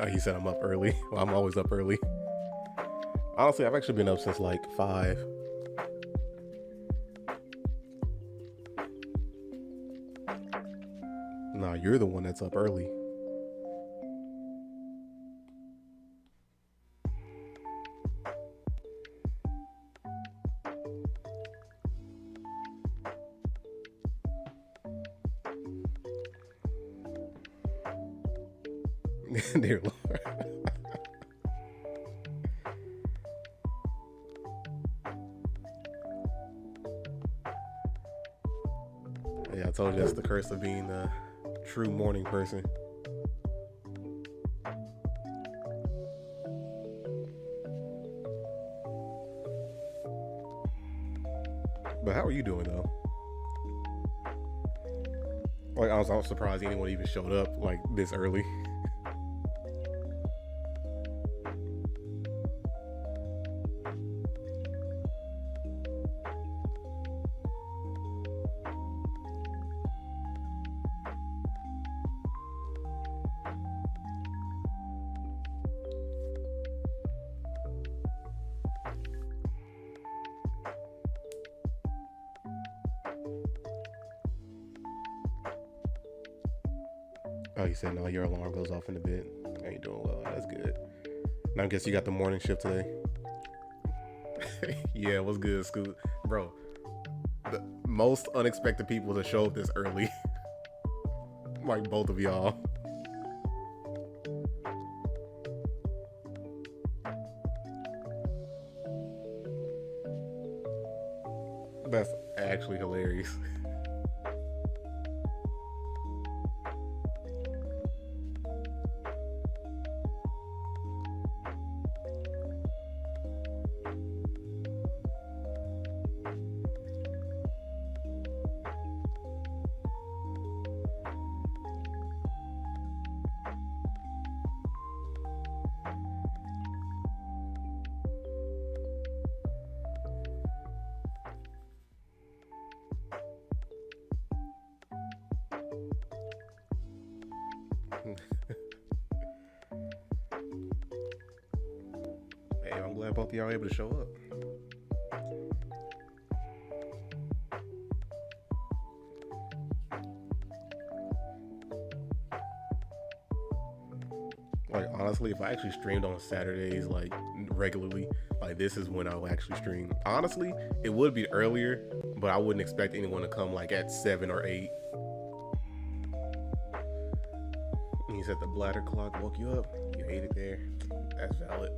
He said I'm up early. Well, I'm always up early. Honestly, I've actually been up since like 5. Nah, you're the one that's up early. Dear Lord. Yeah, I told you that's the curse of being a true morning person. But how are you doing though? Like I was surprised anyone even showed up like this early. Oh, you said no, your alarm goes off in a bit. I ain't doing well. That's good. Now I guess you got the morning shift today. Yeah, what's good, Scoot? Bro, the most unexpected people to show up this early. Like both of y'all. That's actually hilarious. Hey, I'm glad both of y'all are able to show up. Like honestly, if I actually streamed on Saturdays like regularly, like this is when I'll actually stream. Honestly, it would be earlier, but I wouldn't expect anyone to come like at 7 or 8. And you said the bladder clock woke you up. You ate it there. That's valid.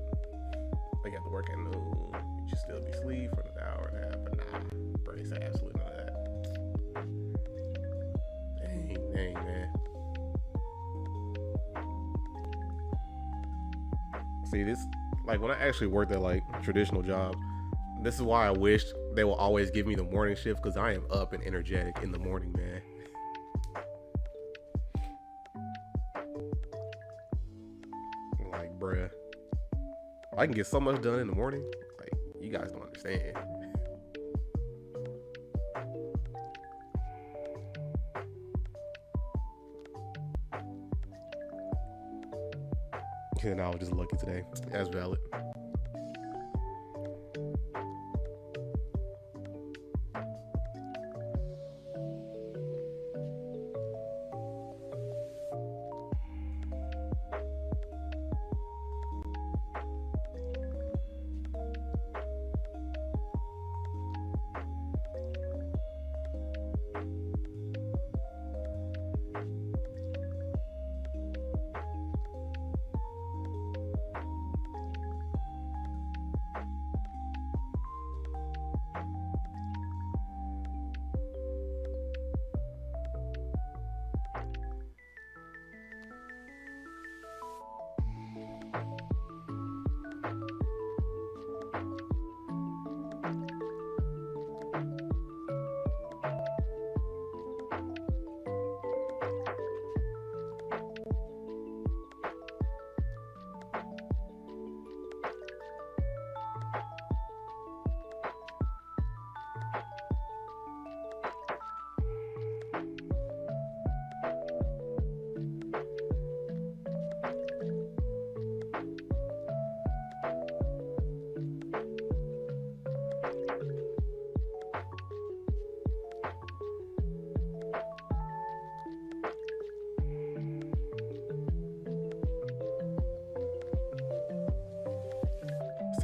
Like you have to work at noon. You should still be asleep for an hour and a half, but nah, brace absolutely none of that. Dang, man. See this, like when I actually worked at like traditional jobs, this is why I wish they will always give me the morning shift because I am up and energetic in the morning, man. Like, bruh, I can get so much done in the morning. Like, you guys don't understand. And I was just lucky today. That's valid.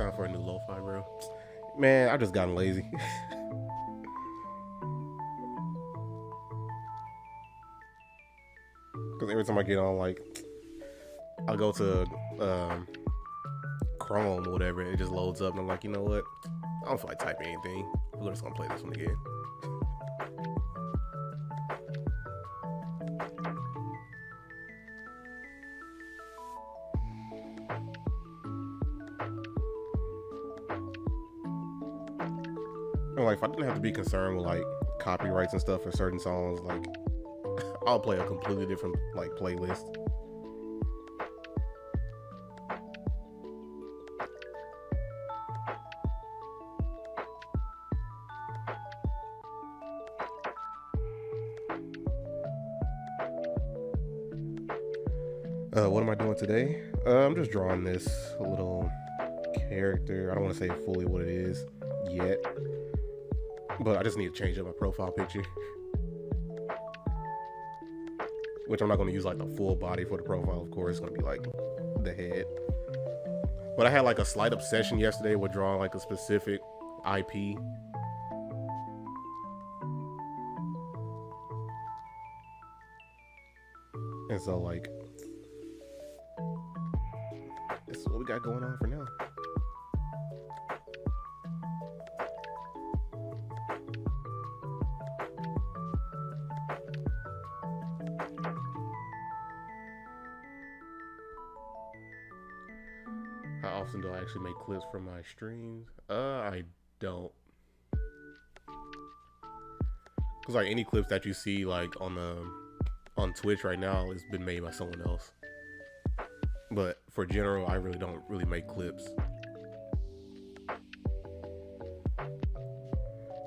time for a new lo-fi, bro. Man, I just gotten lazy. Because every time I get on, like, I'll go to Chrome or whatever, and it just loads up, and I'm like, you know what? I don't feel like typing anything. We're just gonna play this one again. And like, if I didn't have to be concerned with like copyrights and stuff for certain songs, like I'll play a completely different like playlist. What am I doing today? I'm just drawing this little character. I don't want to say fully what it is yet, but I just need to change up my profile picture, which I'm not going to use like the full body for the profile, of course. It's going to be like the head. But I had like a slight obsession yesterday with drawing like a specific IP. And so like, this is what we got going on for now. How often do I actually make clips from my streams? I don't. Cause like any clips that you see like on Twitch right now has been made by someone else. But for general, I really don't really make clips.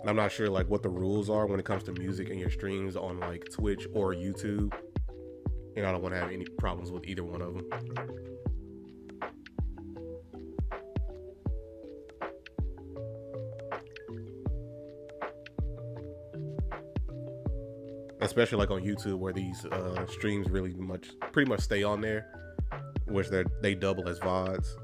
And I'm not sure like what the rules are when it comes to music and your streams on like Twitch or YouTube. And I don't want to have any problems with either one of them. Especially like on YouTube, where these streams pretty much stay on there, which they double as VODs.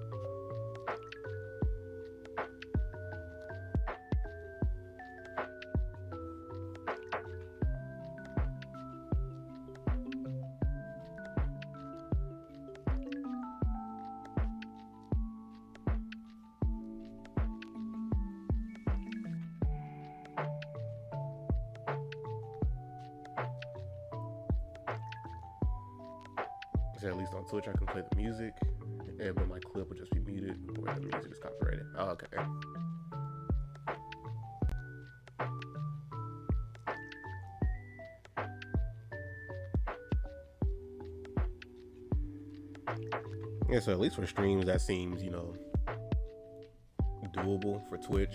So at least on Twitch, I can play the music, but my clip will just be muted where the music is copyrighted. Oh, okay. Yeah, so at least for streams, that seems, doable for Twitch.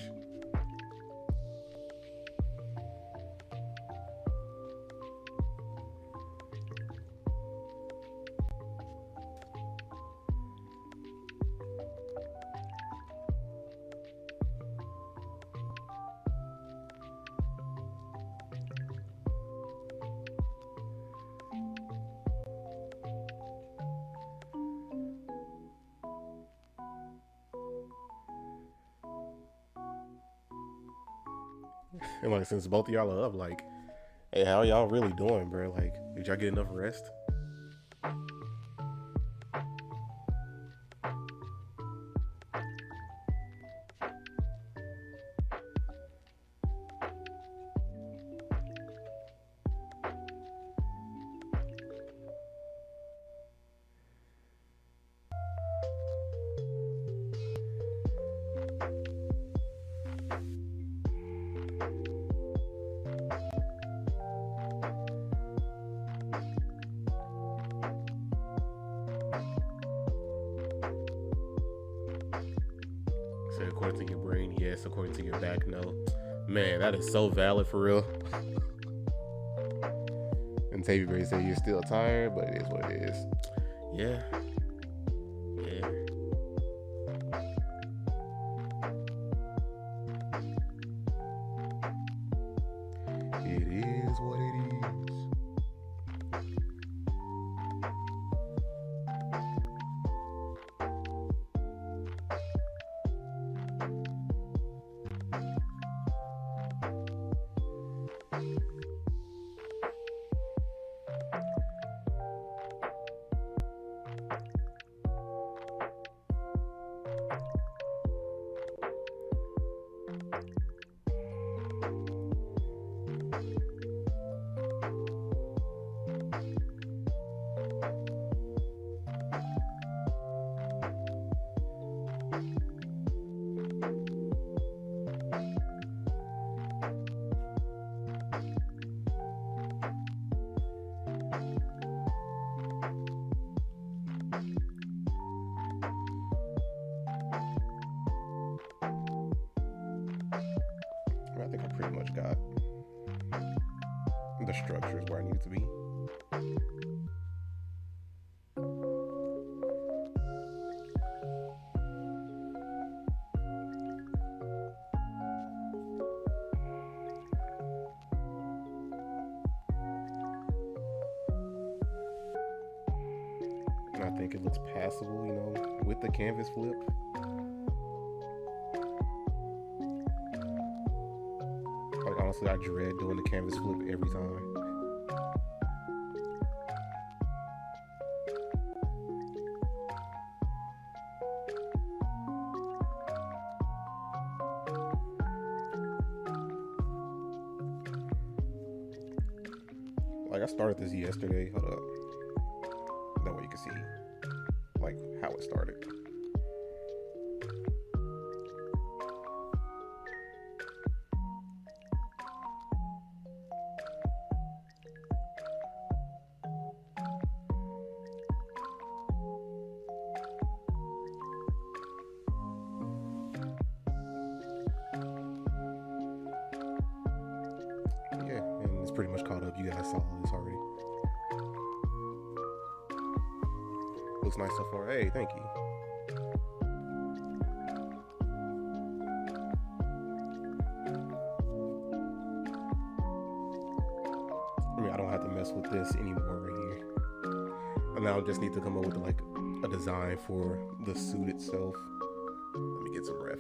And like, since both of y'all are up, like, hey, how y'all really doing, bro? Like, did y'all get enough rest? According to your brain, yes. According to your back, no. Man, that is so valid for real. And Tavy Berry said you're still tired, but it is what it is. Yeah. Yeah. It is what it is. I think I pretty much got the structures where I need it to be. And I think it looks passable, you know, with the canvas flip. Like, honestly, I dread doing the canvas flip every time. Like, I started this yesterday. Hold up. That way you can see, like, how it started. Yeah, and it's pretty much caught up. You guys saw this already. Looks nice so far. Hey, thank you. I mean, I don't have to mess with this anymore right here. And now I just need to come up with like a design for the suit itself. Let me get some breath.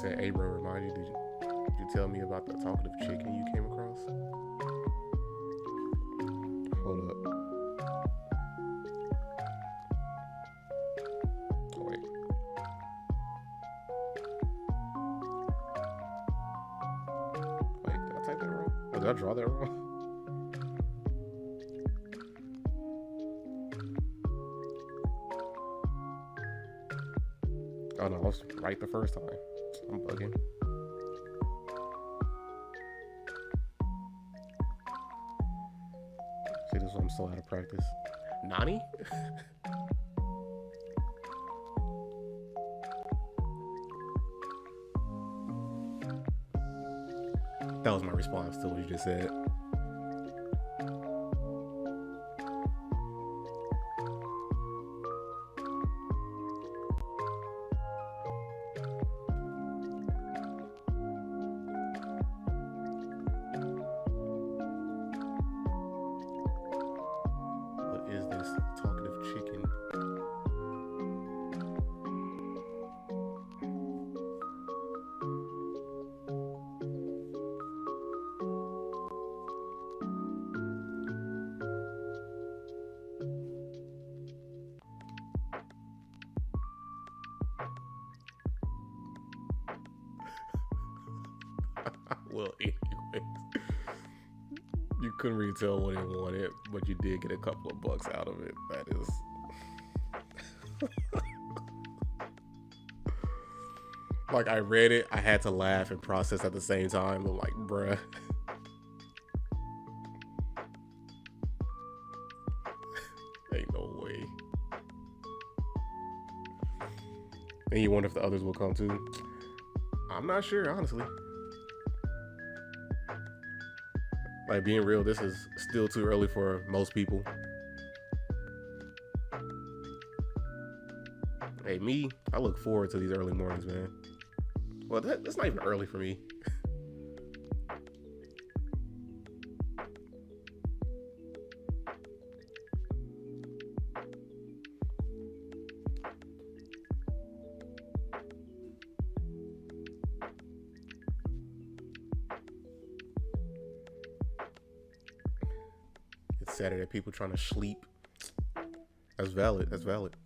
Said, hey bro, remind you, did you tell me about the talkative chicken you came across? Hold up. Oh wait. Wait, did I type that wrong? Or did I draw that wrong? Oh no, I was right the first time. I'm bugging. See, this is why I'm so out of practice. Nani? That was my response to what you just said. Talkative chicken. Well, anyways, you couldn't really tell what it wanted, but you did get a couple of bucks out of it. That is like, I read it, I had to laugh and process at the same time. I'm like, bruh. Ain't no way. And you wonder if the others will come too. I'm not sure, honestly. Like, being real, this is still too early for most people. Hey, me, I look forward to these early mornings, man. Well, that's not even early for me. It's Saturday. People trying to sleep. That's valid. That's valid.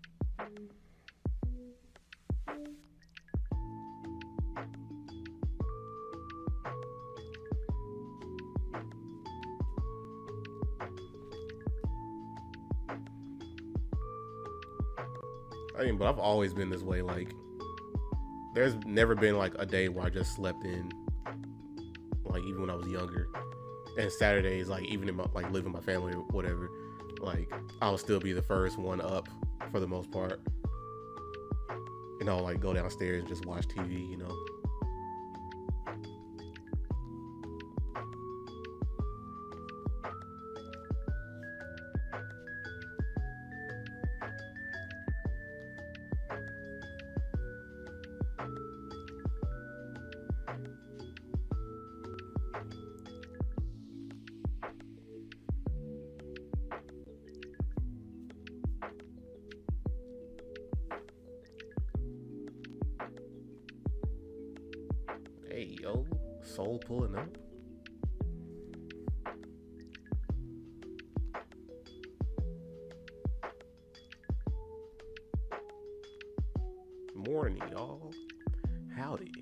I mean, but I've always been this way. Like, there's never been like a day where I just slept in. Like, even when I was younger. And Saturdays, like, even in my, like, living with my family or whatever, like, I'll still be the first one up for the most part. And I'll, like, go downstairs and just watch TV, you know. Hey, yo, soul pulling up. Morning, y'all. Howdy.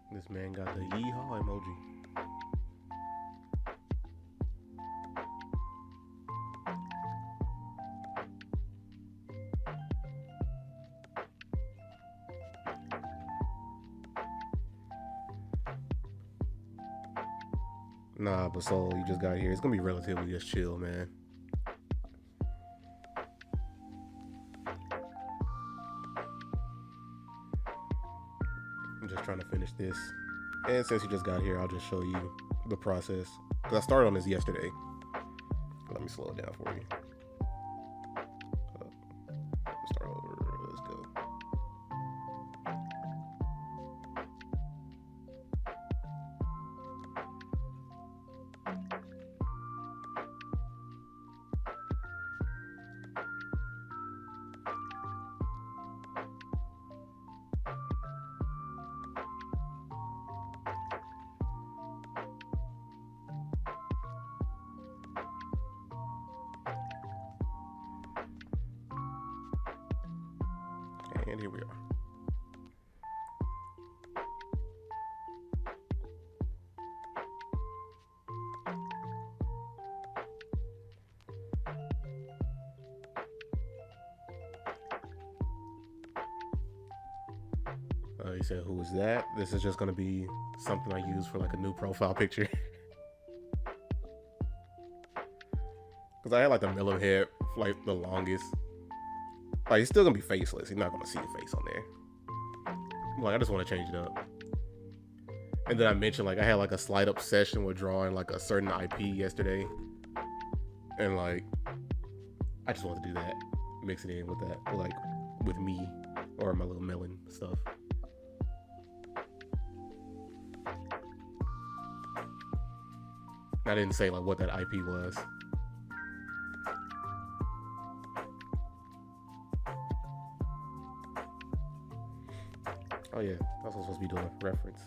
This man got the yeehaw emoji. Nah, but so you just got here. It's gonna be relatively just chill, man. I'm just trying to finish this. And since you just got here, I'll just show you the process. Because I started on this yesterday. Let me slow it down for you. Start over. Let's go. And here we are. He said, who is that? This is just going to be something I use for like a new profile picture. Because I had like the Miller head for like the longest. Like, he's still going to be faceless. You're not going to see the face on there. Like, I just want to change it up. And then I mentioned, like, I had like a slight obsession with drawing like a certain IP yesterday. And like, I just want to do that. Mix it in with that. Like, with me or my little melon stuff. I didn't say like what that IP was. Oh yeah, that's what I'm supposed to be doing. Reference.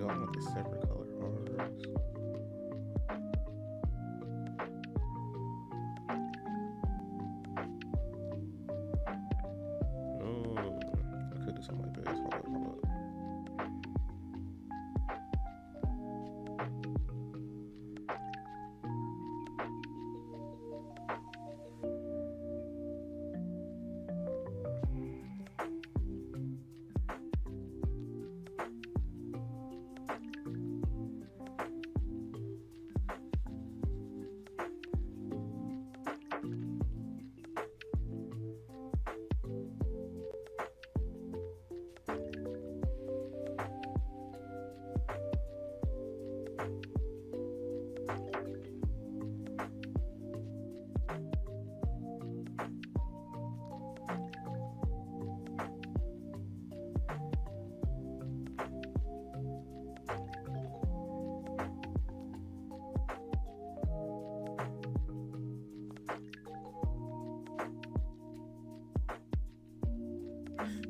So I want the separate color arms. I could do something like this. Hold up.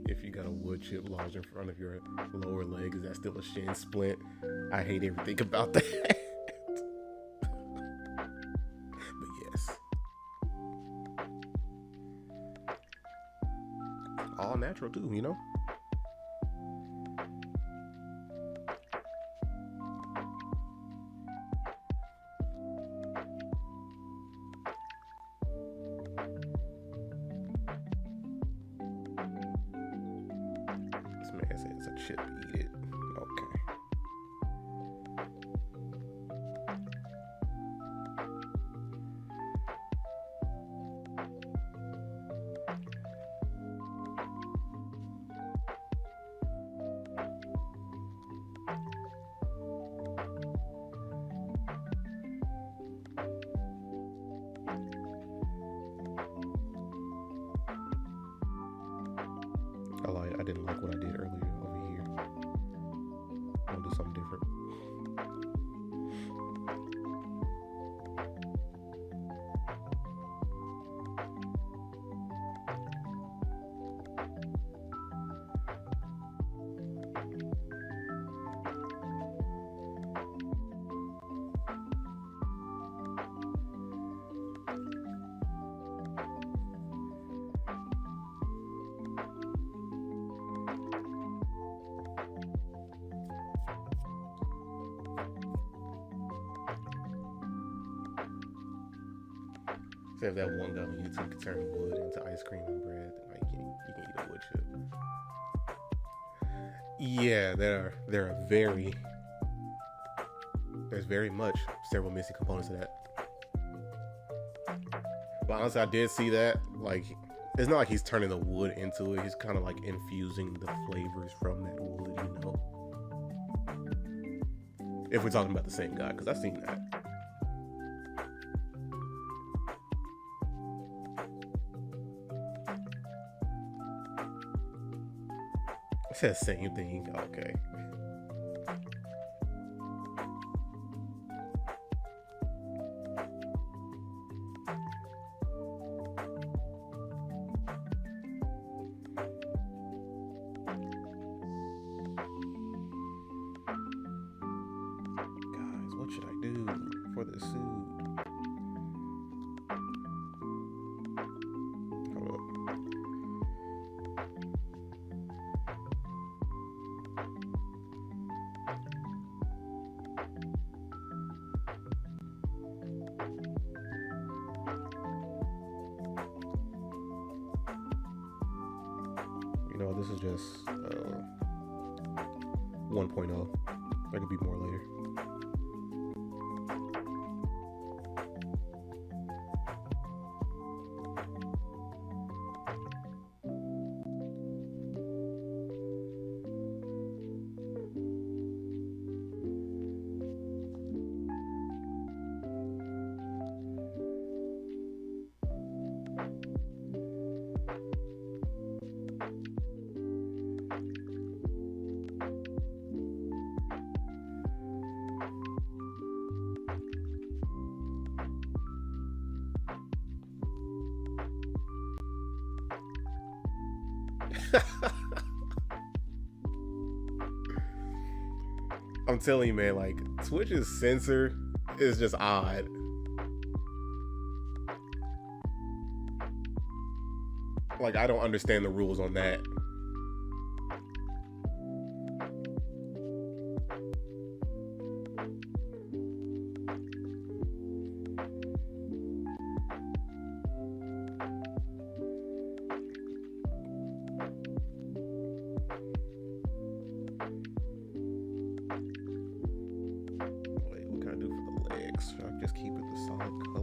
If you got a wood chip lodged in front of your lower leg, is that still a shin splint? I hate everything about that. But yes. All natural too, you know? Man said it's a chip, eat it. Okay. I didn't like what I did earlier over here. I'll do something different. So if that one guy on YouTube could turn wood into ice cream and bread, then like you can eat a wood chip. Yeah, there's very much several missing components to that. But honestly, I did see that. Like, it's not like he's turning the wood into it. He's kind of like infusing the flavors from that wood, you know. If we're talking about the same guy, because I've seen that. It says same thing. Okay. Guys, what should I do for this suit? Hold up. You know, this is just 1.0. There could be more later. I'm telling you, man, like Twitch's censor is just odd. Like, I don't understand the rules on that. Wait, what can I do for the legs? Should I just keep it the solid color?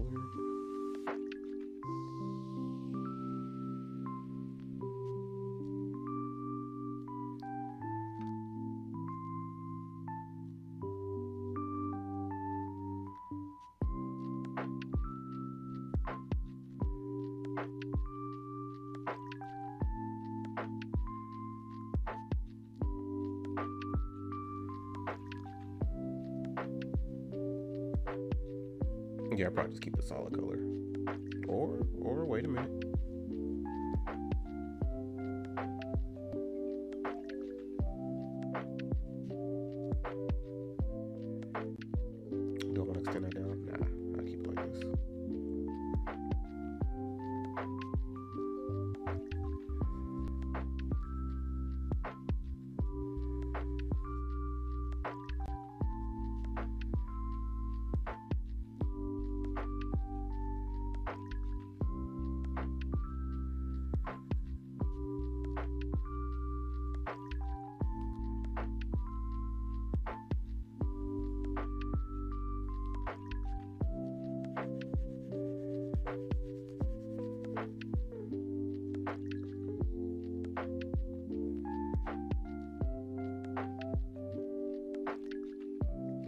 Yeah, I'll probably just keep the solid color. Or wait a minute. Do I want to extend that down? Nah, I'll keep it like this.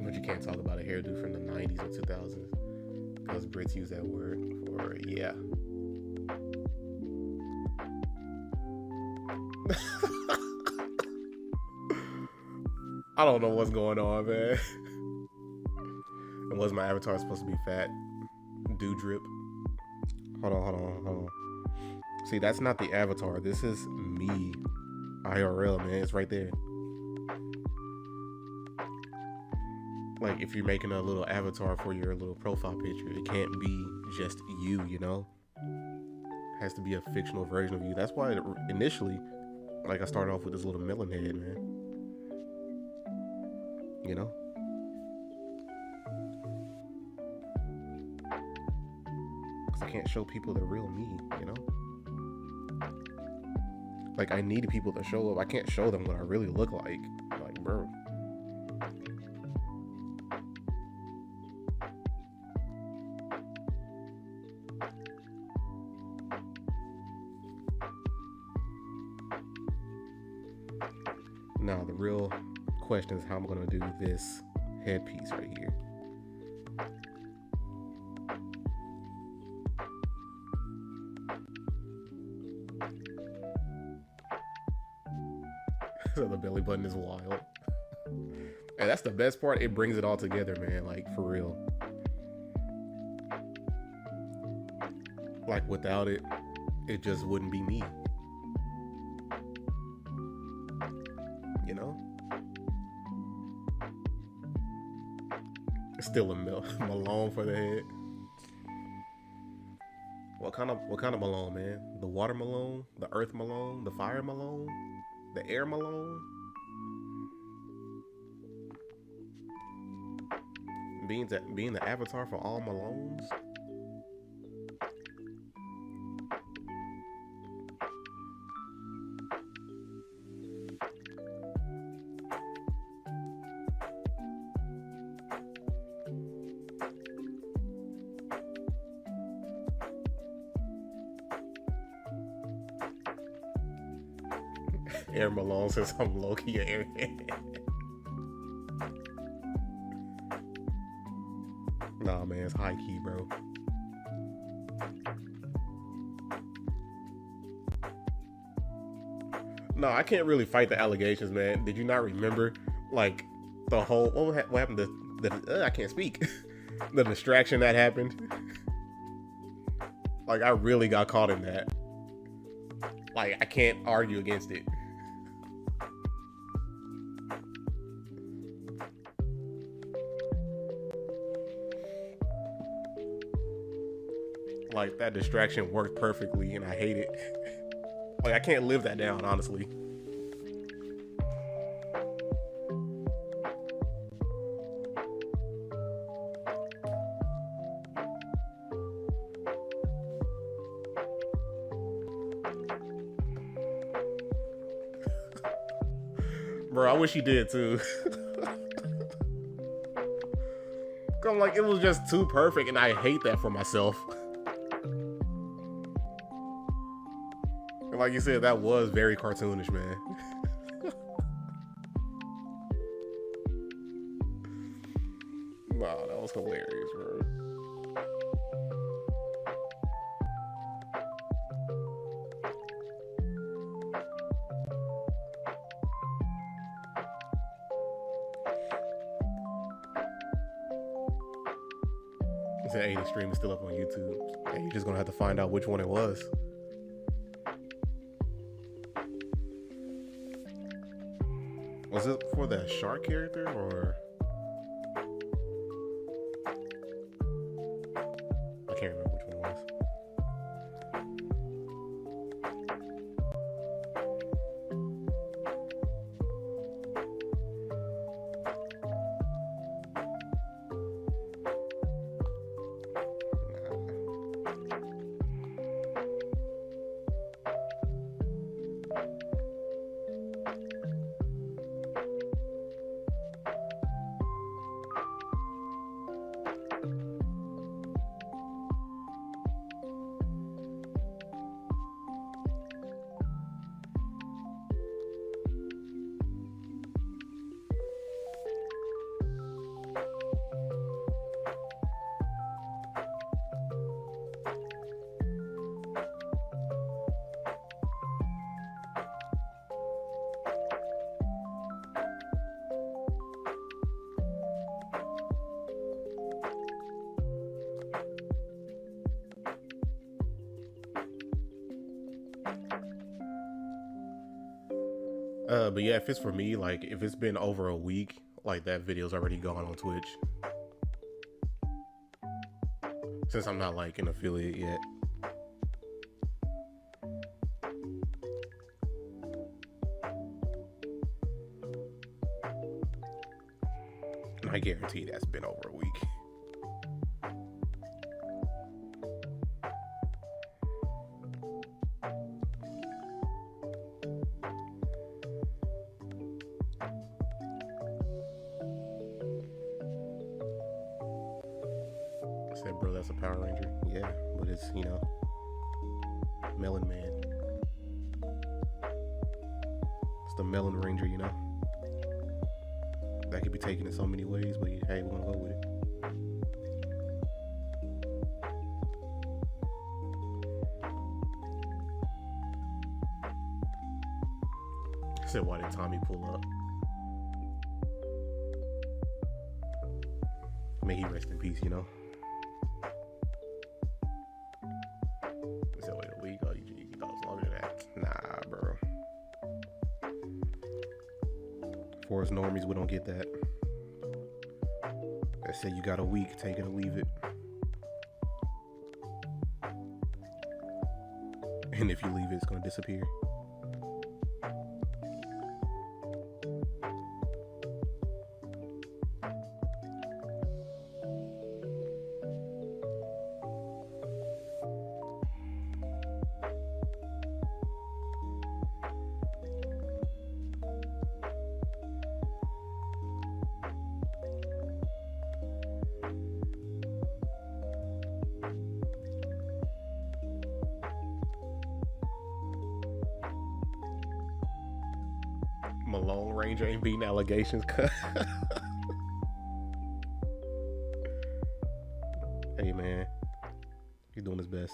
But you can't talk about a hairdo from the 90s or 2000s because Brits use that word for, yeah. I don't know what's going on, man. And was my avatar supposed to be fat? Do drip. Hold on. See, that's not the avatar. This is me. IRL, man. It's right there. Like, if you're making a little avatar for your little profile picture, it can't be just you, you know? It has to be a fictional version of you. That's why initially, like, I started off with this little melon head, man. You know? Because I can't show people the real me, you know? Like, I need people to show up. I can't show them what I really look like. Like, bro. Now, the real question is how I'm going to do this headpiece right here. So the belly button is wild. And that's the best part. It brings it all together, man. Like, for real. Like, without it, it just wouldn't be me. You know? It's still a Malone for the head. What kind of Malone, man? The water Malone? The earth Malone? The fire Malone? The air Malone? Being the avatar for all Malones? Air Malone says I'm low-key an airhead. Nah, man, it's high-key, bro. No, I can't really fight the allegations, man. Did you not remember, like, the whole... What happened to... I can't speak. The distraction that happened. Like, I really got caught in that. Like, I can't argue against it. Like that distraction worked perfectly, and I hate it. Like I can't live that down, honestly. Bro, I wish he did too. I'm like, it was just too perfect, and I hate that for myself. And like you said, that was very cartoonish, man. Wow, that was hilarious, bro. That 80 stream is still up on YouTube. And you're just gonna have to find out which one it was. Was it for that shark character or? I can't remember which one it was. But yeah, if it's for me, like if it's been over a week, like that video's already gone on Twitch. Since I'm not like an affiliate yet. And I guarantee that's been over a week. I said, bro, that's a Power Ranger. Yeah, but it's, you know, Melon Man. It's the Melon Ranger, you know. That could be taken in so many ways, but hey, we're gonna go with it. I said, why did Tommy pull up? May he rest in peace, you know. I said, wait a week? Oh, you thought it was longer than that? Nah, bro. For us normies, we don't get that. I said you got a week, take it or leave it. And if you leave it, it's gonna disappear. Malone Ranger ain't beating allegations. Hey man, he's doing his best.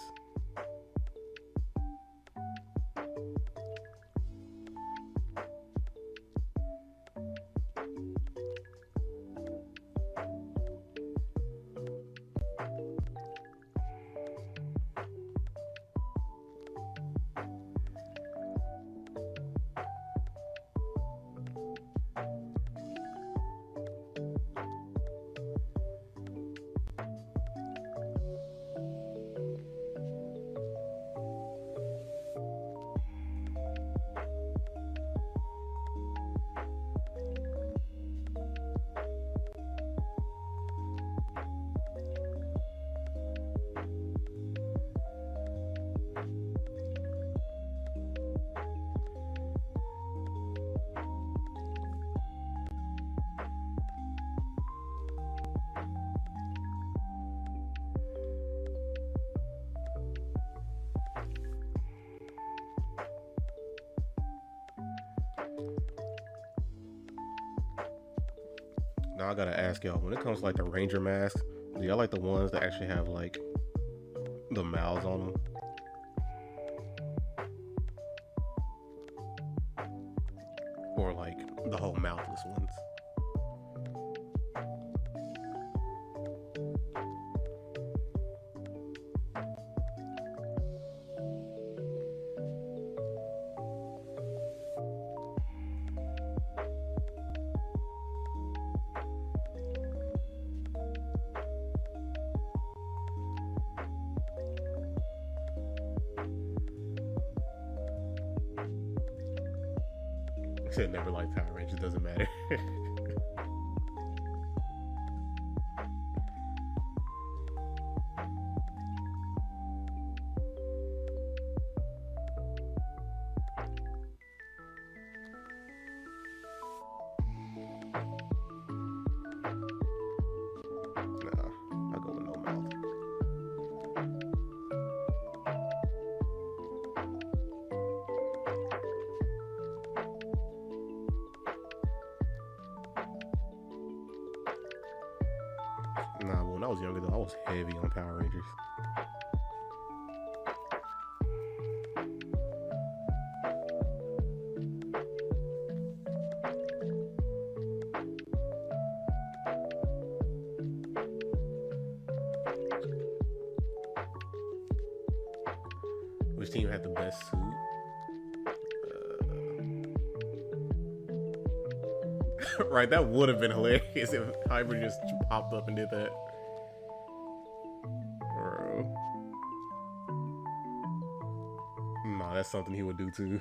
Now I gotta ask y'all, when it comes to like the Ranger masks, do y'all like the ones that actually have like the mouths on them? Or like the whole mouthless ones? I said never like Power Rangers, doesn't matter. Nah, I'll go with no mouth. Nah, but when I was younger though, I was heavy on Power Rangers. Which team had the best suit? Right, that would have been hilarious if Hybrid just popped up and did that. Bro. Nah, that's something he would do too.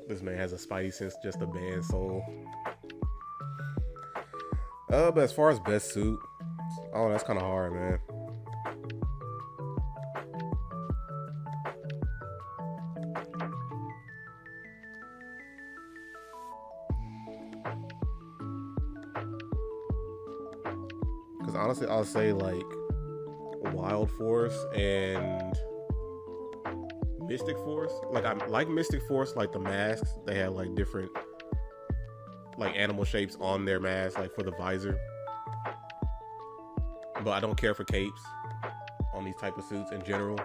This man has a spidey sense just a band soul. But as far as best suit, oh, that's kind of hard, man. Because honestly, I'll say like Wild Force and Mystic Force. Like I like Mystic Force, like the masks. They have like different like animal shapes on their mask, like for the visor. But I don't care for capes on these type of suits in general.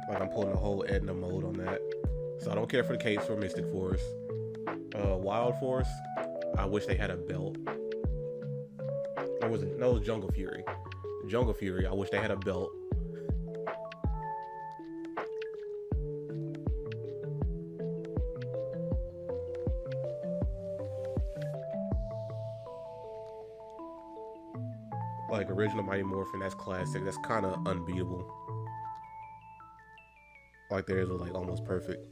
Like I'm pulling a whole Edna mode on that. So I don't care for the capes for Mystic Force. Wild Force, I wish they had a belt. Or was it? No, it was Jungle Fury. Jungle Fury, I wish they had a belt. Like original Mighty Morphin, that's classic. That's kind of unbeatable. Like theirs was like almost perfect.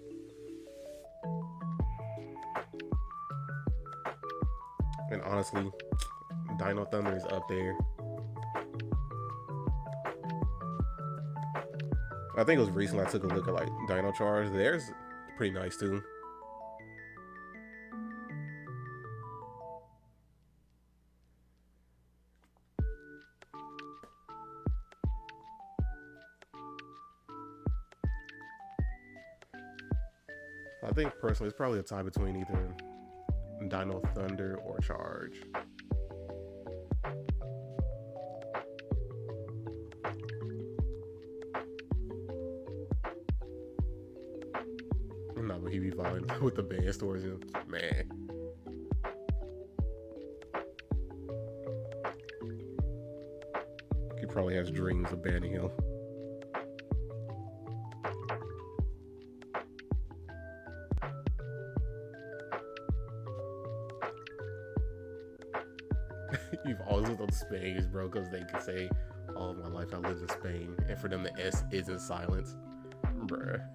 And honestly, Dino Thunder is up there. I think it was recently I took a look at like Dino Charge. Theirs pretty nice too. I think personally it's probably a tie between either Dino Thunder or Charge. No, but he be vibing with the band stores, man. He probably has dreams of banning him. You've always lived on Spain, bro, because they can say, all my life I lived in Spain, and for them the S is in silence. Bruh.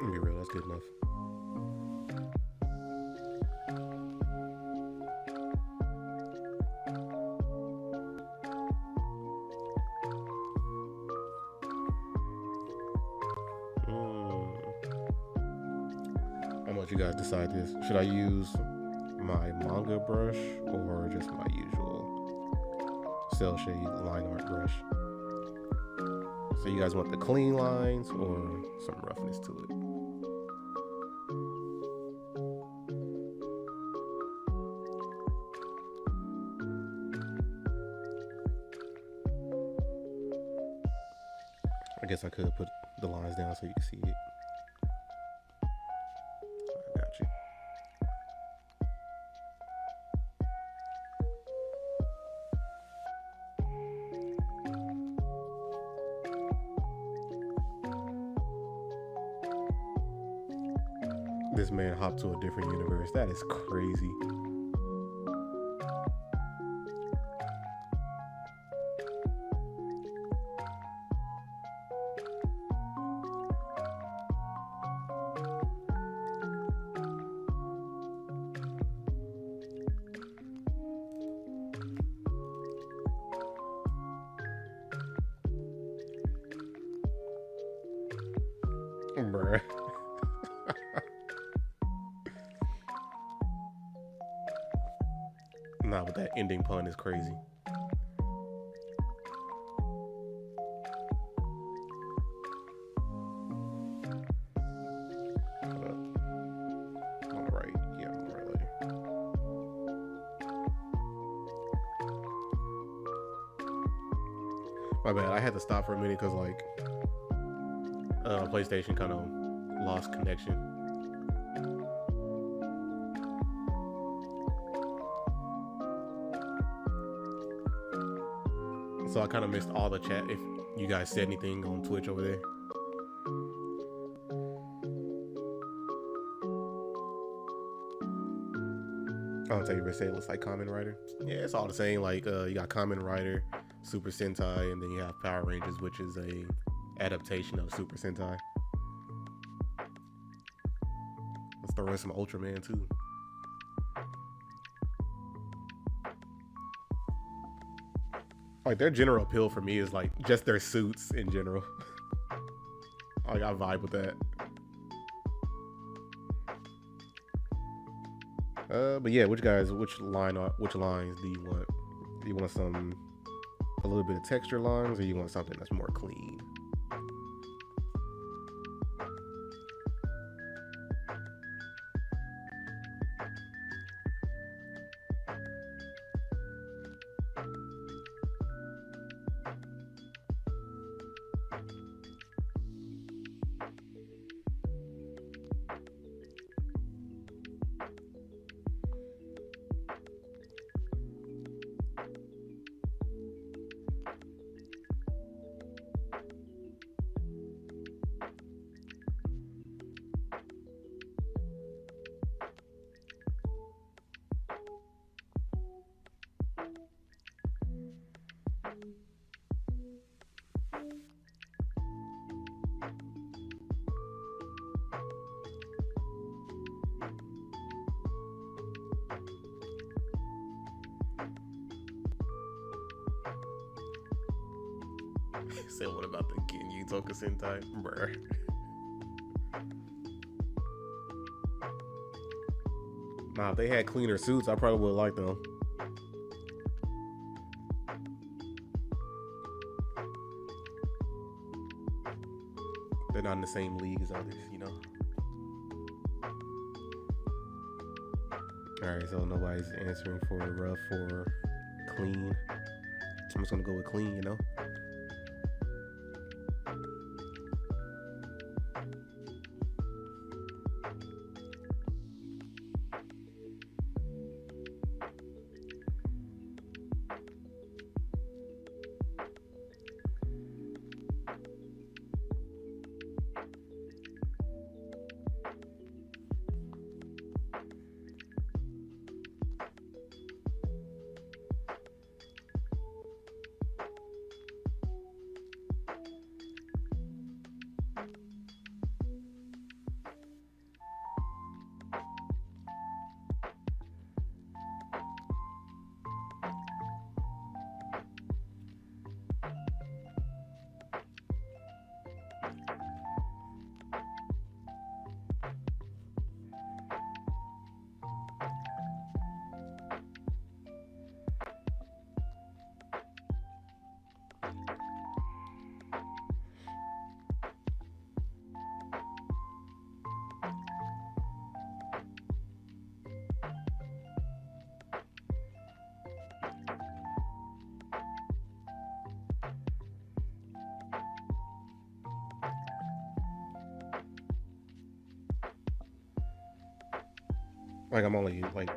Let me be real, that's good enough. I'll let you guys decide this. Should I use my manga brush or just my usual cell shade line art brush? So you guys want the clean lines or some roughness to it? I guess I could put the lines down so you can see it. I got you. This man hopped to a different universe. That is crazy. Bruh. Nah, but that ending pun is crazy. Hold up. On the right. Yeah, on the right later. My bad. I had to stop for a minute because, like, PlayStation kind of lost connection. So I kind of missed all the chat if you guys said anything on Twitch over there. I don't tell you, say it looks like Kamen Rider. Yeah, it's all the same. Like you got Kamen Rider, Super Sentai, and then you have Power Rangers, which is a adaptation of Super Sentai. Let's throw in some Ultraman too. Like their general appeal for me is like just their suits in general. Like I vibe with that. But yeah, which lines do you want? Do you want a little bit of texture lines, or you want something that's more clean? Say what about the Genyu Tokusentai? Bruh. Nah, if they had cleaner suits, I probably would like them. They're not in the same league as others, you know? Alright, so nobody's answering for rough or clean. I'm just gonna go with clean, you know? Like I'm only like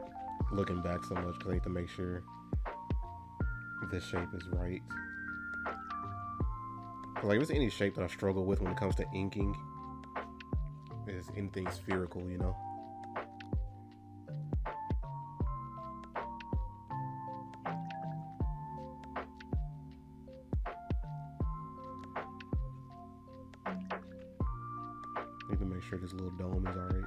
looking back so much because I need to make sure this shape is right. Like if there's any shape that I struggle with when it comes to inking, is anything spherical, you know? Need to make sure this little dome is alright.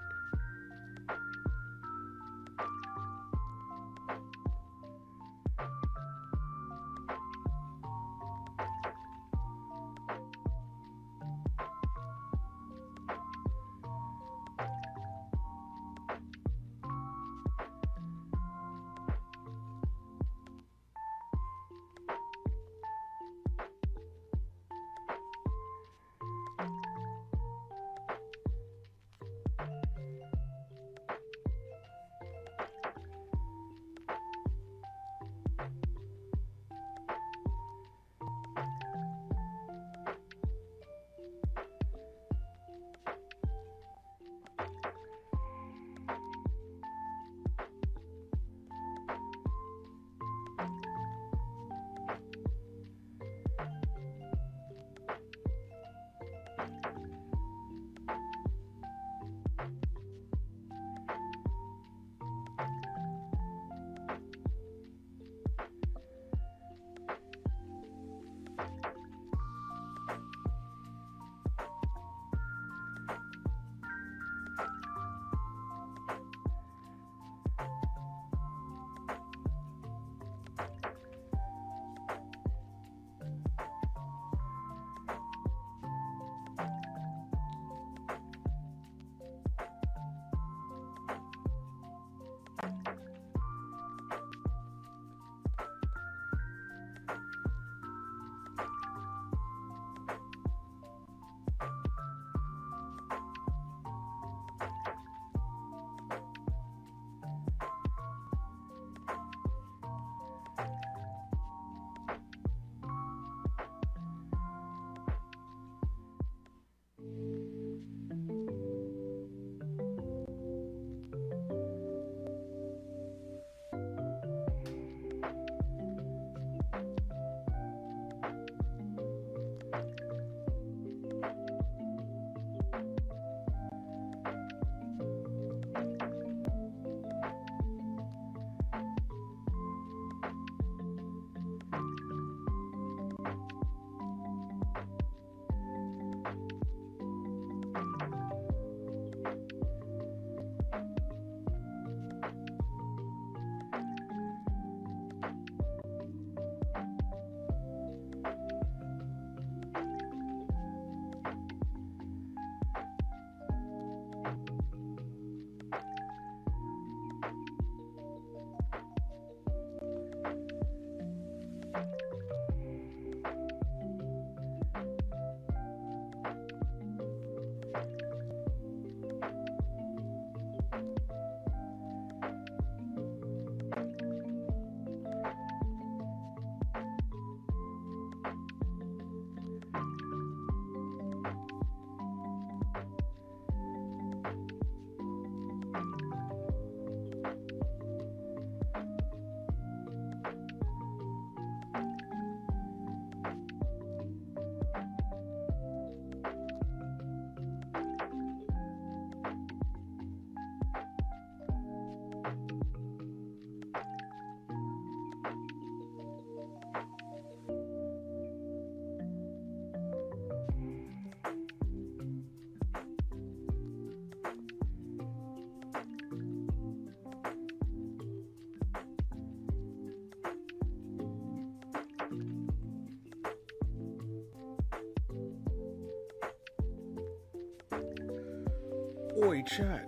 Oi, chat.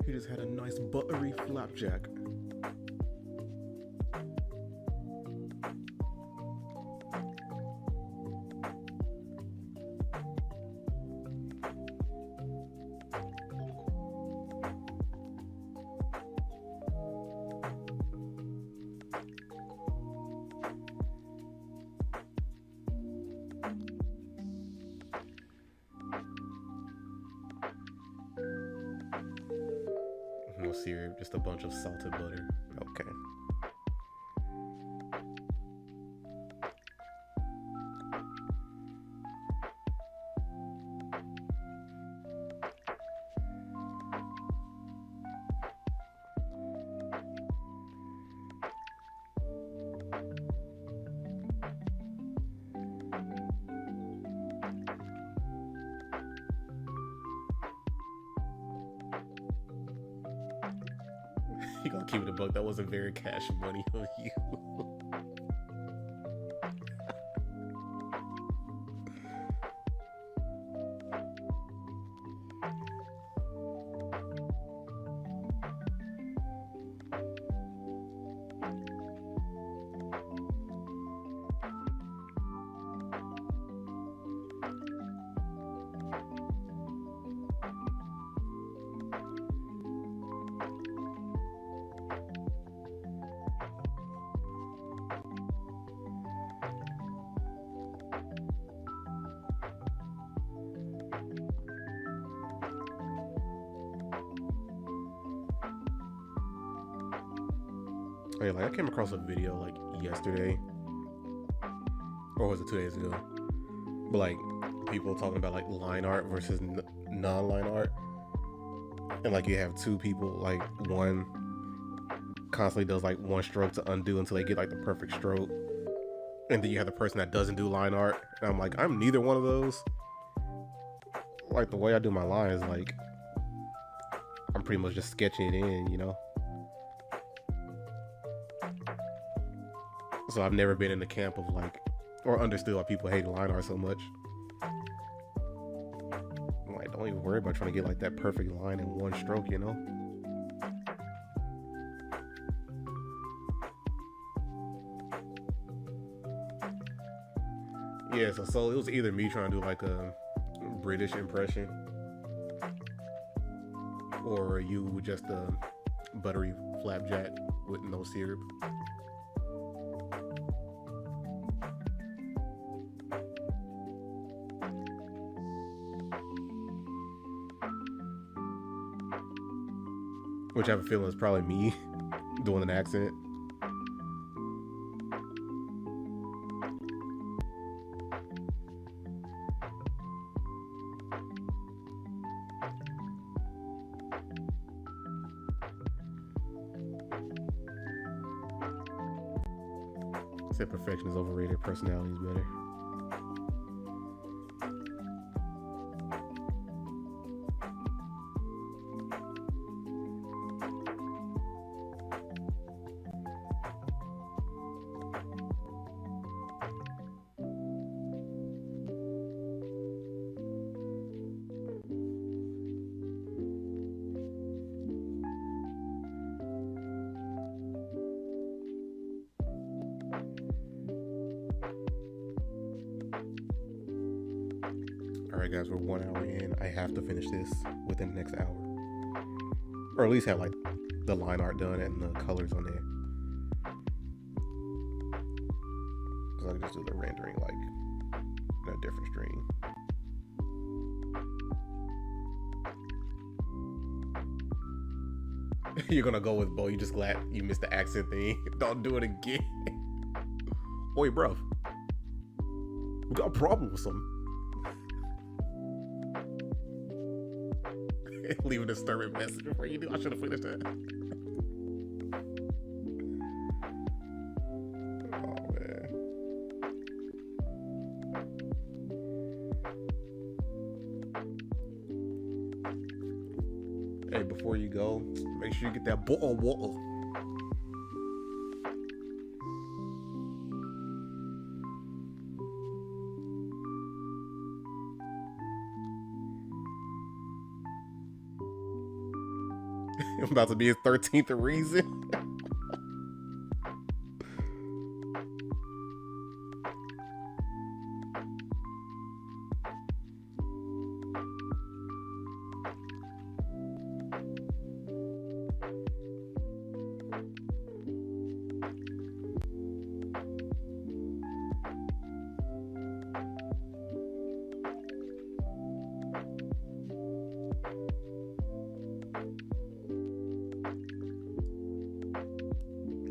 He just had a nice buttery flapjack. No syrup, just a bunch of salted butter. Okay. You gonna keep it a buck? That wasn't very cash money of you. Oh, yeah, like I came across a video like yesterday, or was it 2 days ago? But like people talking about like line art versus non-line art, and like you have two people, like one constantly does like one stroke to undo until they get like the perfect stroke, and then you have the person that doesn't do line art. And I'm like, I'm neither one of those. Like the way I do my lines, like I'm pretty much just sketching it in, you know. So I've never been in the camp of like, or understood why people hate line art so much. I'm like, don't even worry about trying to get like that perfect line in one stroke, you know? Yeah, so it was either me trying to do like a British impression, or you with just a buttery flapjack with no syrup. Which I have a feeling is probably me doing an accent. Said perfection is overrated, personality is better. Alright guys, we're 1 hour in. I have to finish this within the next hour. Or at least have like the line art done and the colors on there. Because I can just do the rendering like in a different stream. You're gonna go with Bo, you just glad you missed the accent thing. Don't do it again. Oi, bruv. We got a problem with something. Leave a disturbing message before you do. I should have finished that. Oh man. Hey, before you go, make sure you get that bottle of water. About to be his 13th reason.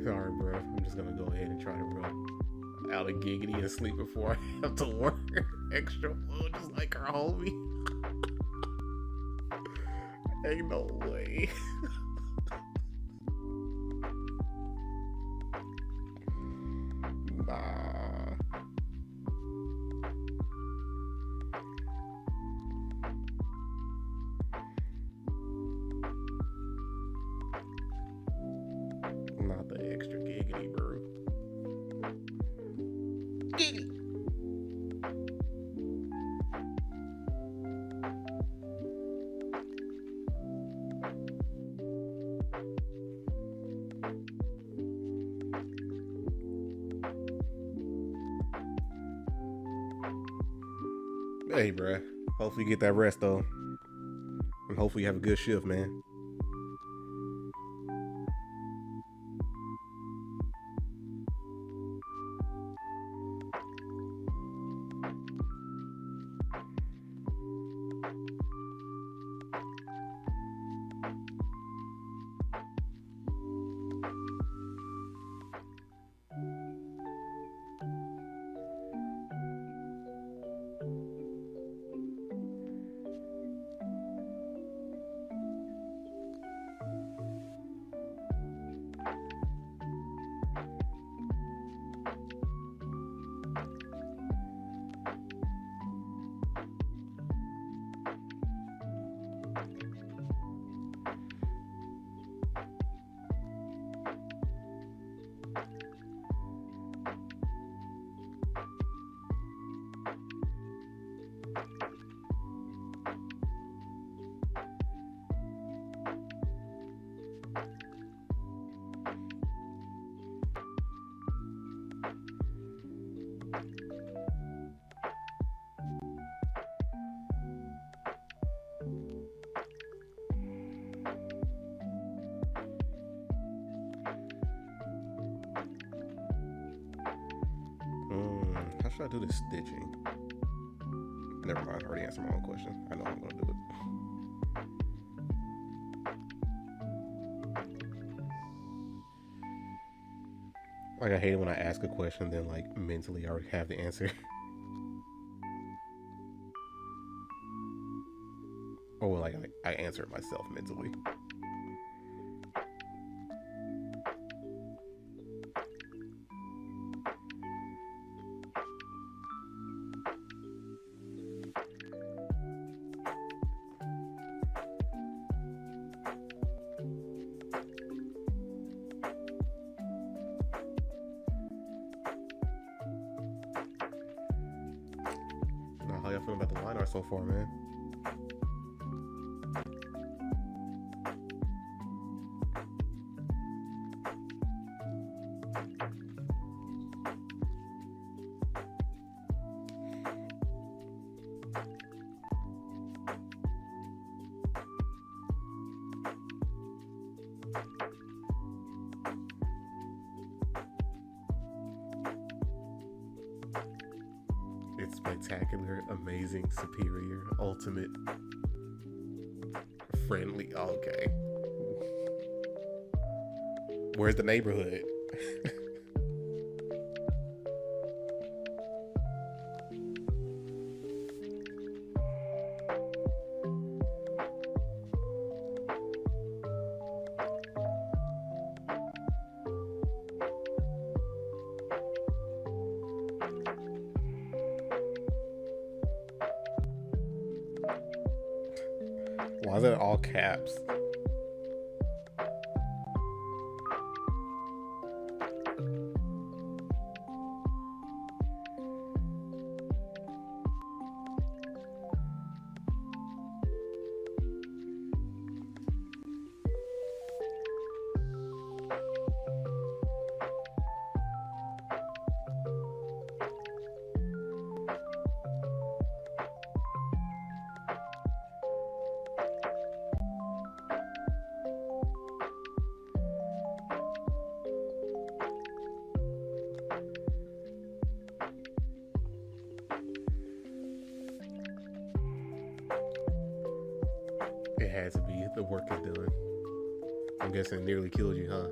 Alright, bro. I'm just gonna go ahead and try to bro out of giggity and sleep before I have to work extra load just like our homie. Ain't no way. Nah. Not the extra giggity, bro. Giggity. Hey, bruh. Hopefully you get that rest, though. And hopefully you have a good shift, man. How should I do this stitching? Never mind, I already answered my own question. I know how I'm gonna do it. Like, I hate it when I ask a question, then like mentally I already have the answer. Or like I answer it myself mentally. How y'all feeling about the line art so far, man? It's spectacular, amazing, superior, ultimate, friendly. Okay. Where's the neighborhood? Why is it all caps? had to be. The work is done. I'm guessing it nearly killed you, huh?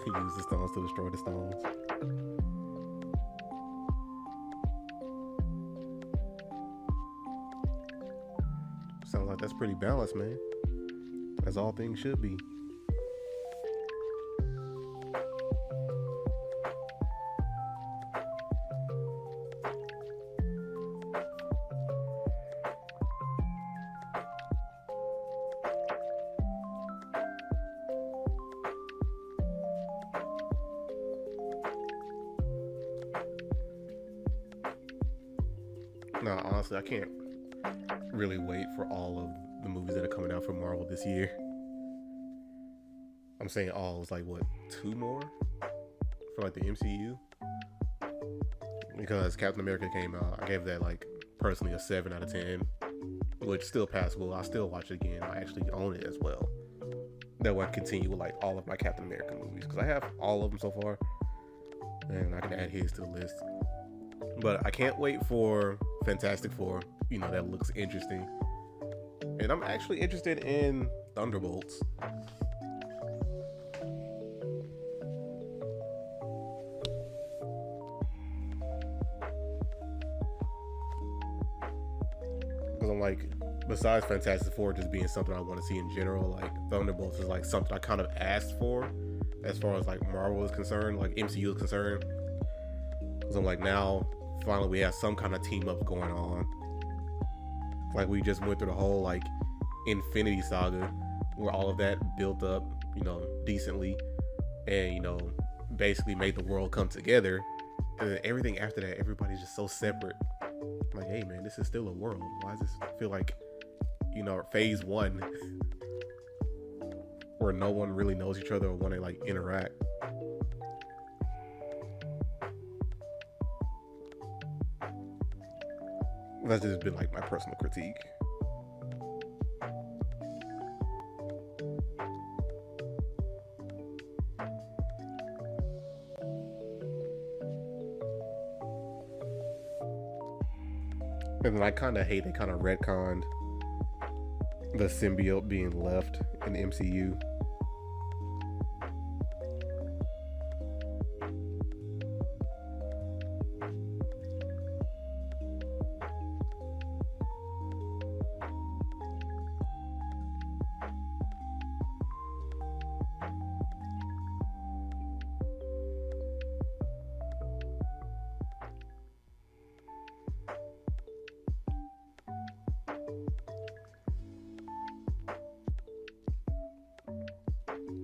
Use the stones to destroy the stones. Sounds like that's pretty balanced, man. As all things should be. No, honestly, I can't really wait for all of the movies that are coming out from Marvel this year. I'm saying all is like what, 2 more for like the MCU? Because Captain America came out, I gave that like personally a 7 out of 10, which is still passable. I'll still watch it again. I actually own it as well. That way I continue with like all of my Captain America movies because I have all of them so far, and I can add his to the list. But I can't wait for Fantastic Four. You know, that looks interesting. And I'm actually interested in Thunderbolts. Because I'm like, besides Fantastic Four just being something I want to see in general, like Thunderbolts is like something I kind of asked for as far as like Marvel is concerned, like MCU is concerned. Because I'm like, now finally we have some kind of team up going on. Like we just went through the whole like Infinity Saga where all of that built up, you know, decently, and you know, basically made the world come together. And then everything after that, everybody's just so separate. Like, hey man, this is still a world. Why does this feel like, you know, phase 1 where no one really knows each other or want to like interact? That's just been like my personal critique. And then I kind of hate they kind of retconned the symbiote being left in the MCU.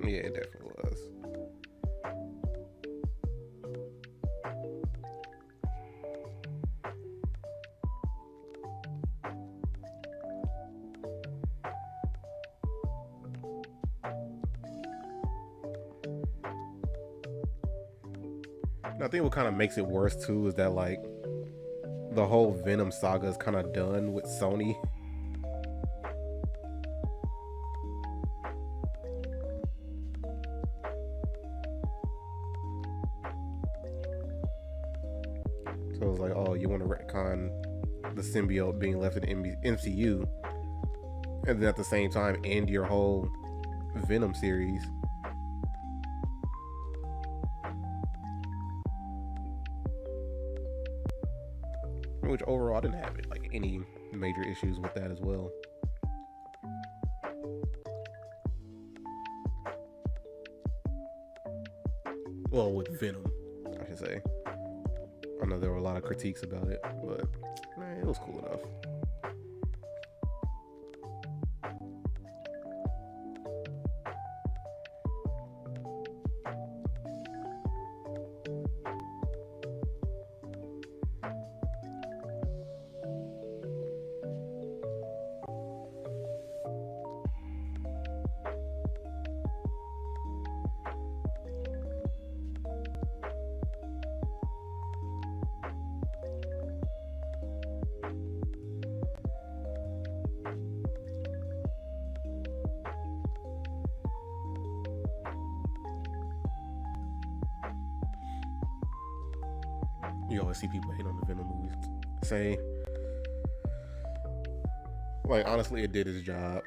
Yeah, it definitely was. And I think what kind of makes it worse too is that like the whole Venom saga is kind of done with Sony. So it's like, oh, you want to retcon the symbiote being left in the MCU, and then at the same time end your whole Venom series. Which overall I didn't have it like any major issues with that as well. Well, with Venom, I should say. I know there were a lot of critiques about it, but man, it was cool enough. You always see people hate on the Venom movies. Say, like, honestly, it did its job.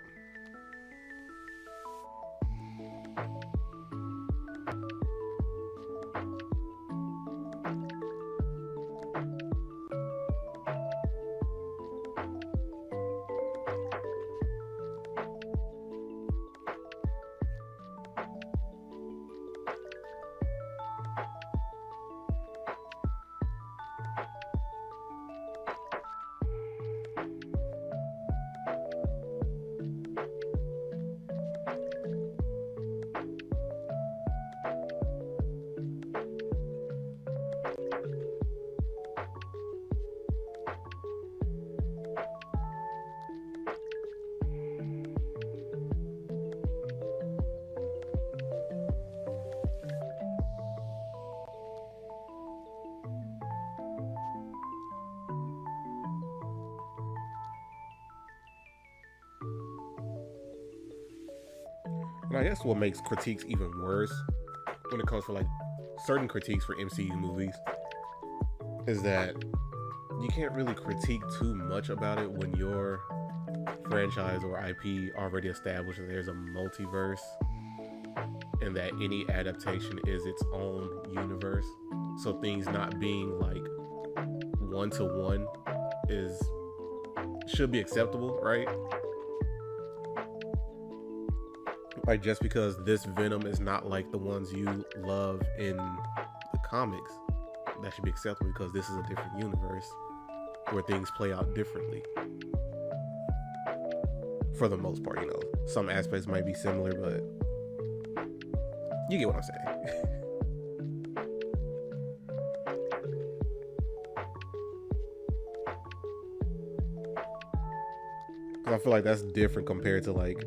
And I guess what makes critiques even worse when it comes to like certain critiques for MCU movies is that you can't really critique too much about it when your franchise or IP already established that there's a multiverse and that any adaptation is its own universe. So things not being like one to one should be acceptable, right? Like, just because this Venom is not like the ones you love in the comics, that should be acceptable because this is a different universe where things play out differently. For the most part, some aspects might be similar, but you get what I'm saying. I feel like that's different compared to like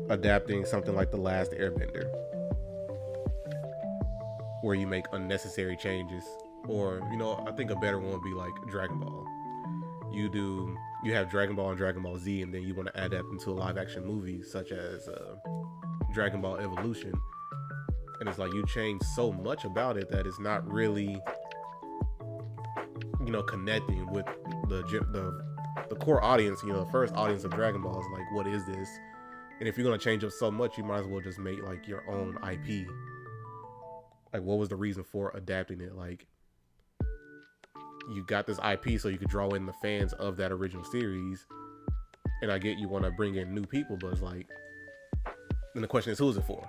adapting something like The Last Airbender, where you make unnecessary changes. Or, I think a better one would be like Dragon Ball. You have Dragon Ball and Dragon Ball Z, and then you want to adapt into a live action movie such as Dragon Ball Evolution, and it's like you change so much about it that it's not really connecting with the core audience. The first audience of Dragon Ball is like, what is this? And if you're going to change up so much, you might as well just make like your own IP. Like, what was the reason for adapting it? Like, you got this IP so you could draw in the fans of that original series. And I get you want to bring in new people, but it's like, then the question is, who is it for?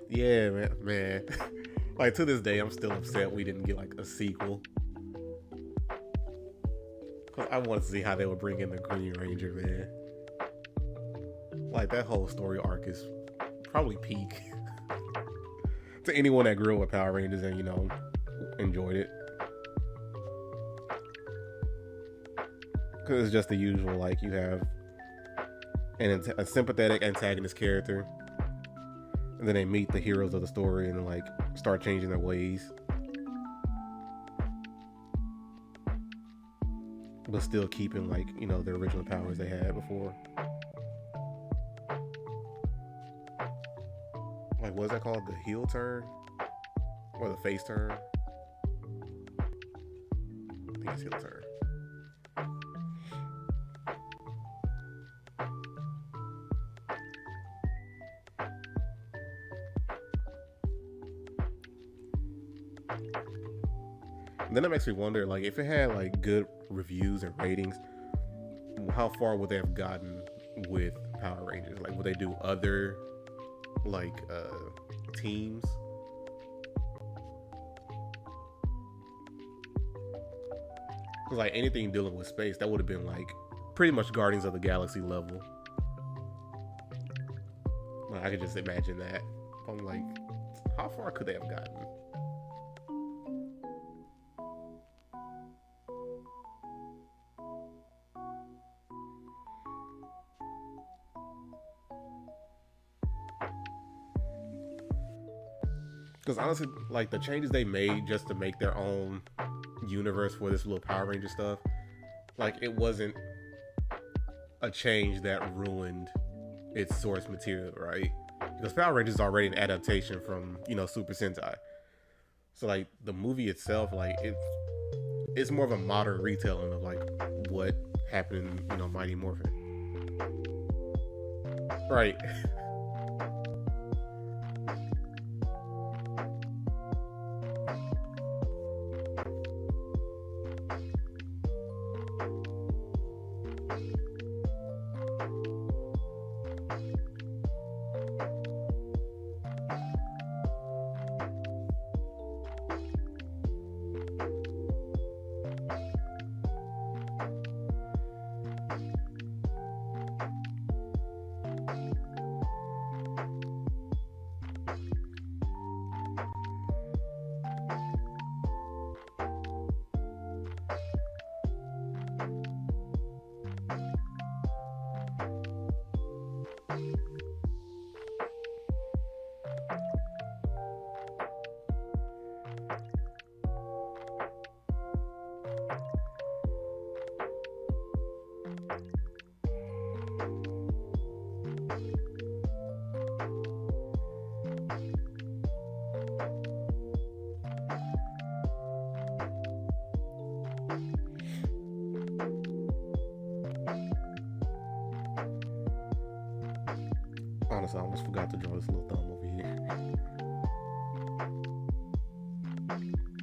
Yeah, man. Like, to this day, I'm still upset we didn't get like a sequel. Cause I wanted to see how they would bring in the Green Ranger, man. Like, that whole story arc is probably peak to anyone that grew up with Power Rangers and enjoyed it. Cause it's just the usual, like, you have a sympathetic antagonist character, and then they meet the heroes of the story and like start changing their ways, but still keeping like the original powers they had before. Like, what's that called? The heel turn or the face turn? I think it's heel turn. Then it makes me wonder, like, if it had like good reviews and ratings, how far would they have gotten with Power Rangers? Like, would they do other like teams? Because like anything dealing with space, that would have been like pretty much Guardians of the Galaxy level. Like, I could just imagine that. I'm like, how far could they have gotten? Because honestly, like, the changes they made just to make their own universe for this little Power Ranger stuff, like, it wasn't a change that ruined its source material, right? Because Power Rangers is already an adaptation from Super Sentai. So like the movie itself, like it's more of a modern retelling of like what happened in Mighty Morphin. Right. Honestly, I almost forgot to draw this little thumb over here.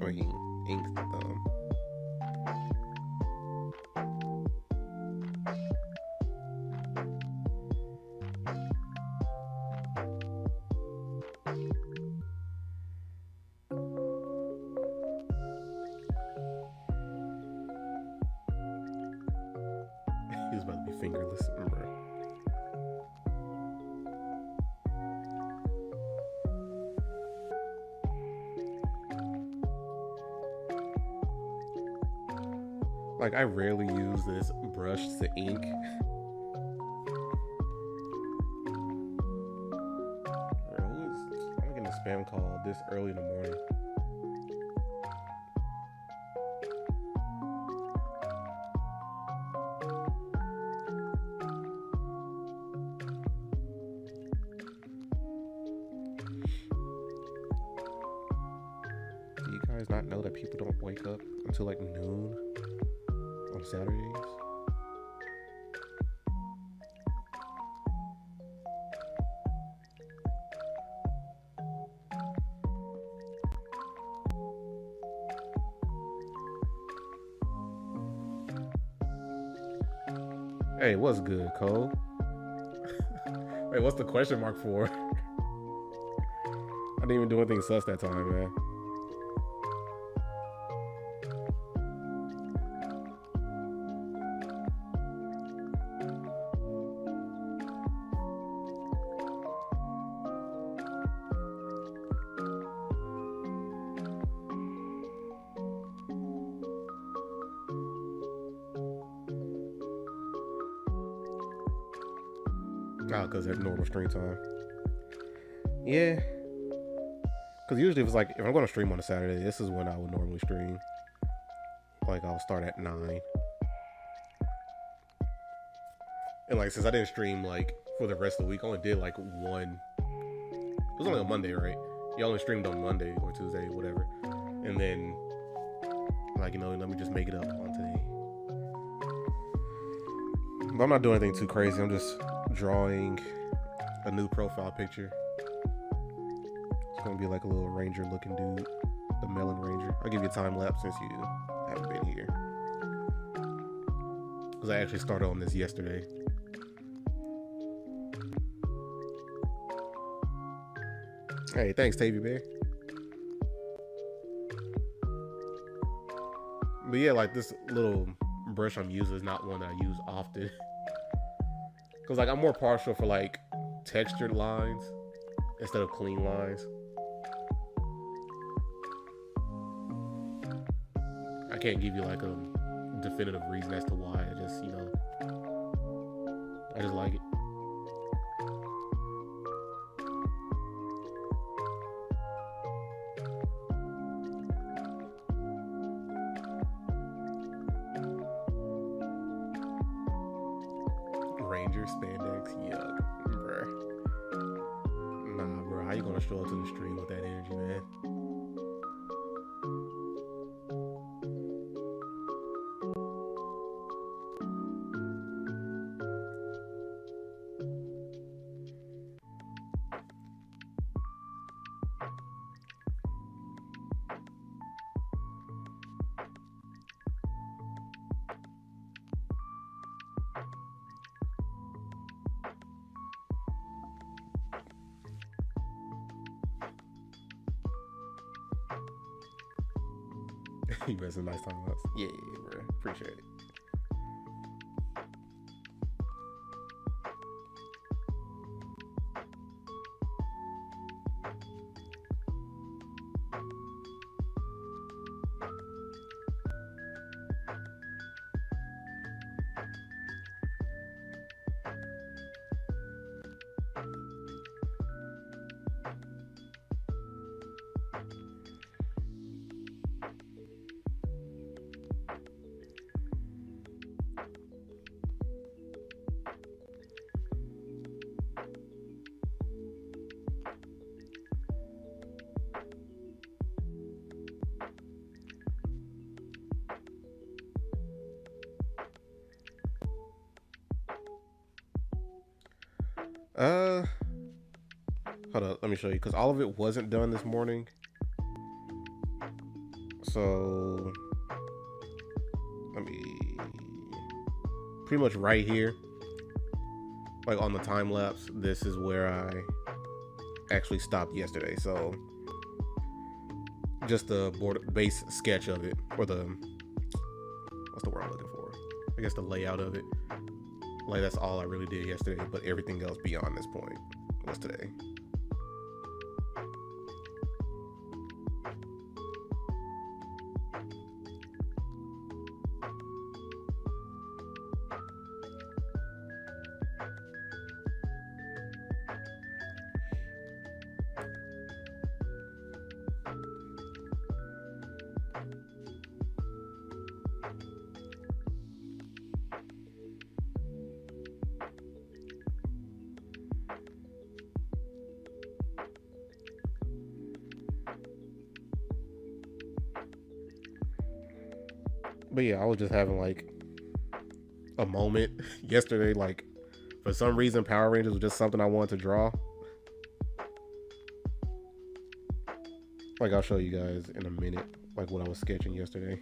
Or he inked the thumb. He was about to be fingerless, remember? Like, I rarely use this brush to ink. I'm getting a spam call this early in the morning. Do you guys not know that people don't wake up until like noon on Saturdays? Hey, what's good, Cole? Wait, what's the question mark for? I didn't even do anything sus that time, man. Oh, because they're normal stream time. Yeah. Because usually if I'm going to stream on a Saturday, this is when I would normally stream. Like, I'll start at 9. And like, since I didn't stream like for the rest of the week, I only did like one. It was only on Monday, right? You only streamed on Monday or Tuesday, whatever. And then, like, let me just make it up on today. But I'm not doing anything too crazy. I'm just drawing a new profile picture. It's gonna be like a little ranger looking dude, the melon ranger. I'll give you a time lapse since you haven't been here, because I actually started on this yesterday. Hey, thanks, Tavy Bear. But yeah, like, this little brush I'm using is not one that I use often. Because like, I'm more partial for like textured lines instead of clean lines. I can't give you like a definitive reason as to why. I just, I just like it. spandex. Yuck, bruh. Nah, bro. How you gonna show up to the stream with that energy, man? You had some nice time lapse. Yeah, bro. Appreciate it. Hold up, let me show you, because all of it wasn't done this morning. So let me, pretty much right here, like on the time lapse, this is where I actually stopped yesterday. So just the base sketch of it, or the, what's the word I'm looking for? I guess the layout of it. Like that's all I really did yesterday, but everything else beyond this point was today. But yeah, I was just having like a moment yesterday. Like for some reason, Power Rangers was just something I wanted to draw. Like I'll show you guys in a minute, like what I was sketching yesterday.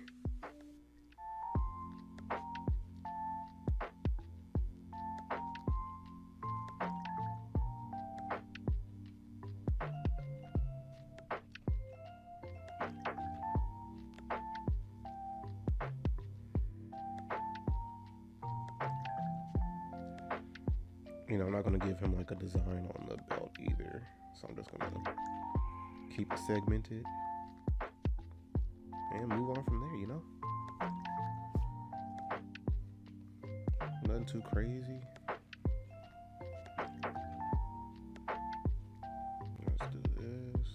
You know, I'm not going to give him like a design on the belt either. So I'm just going to keep it segmented and move on from there, you know? Nothing too crazy. Let's do this.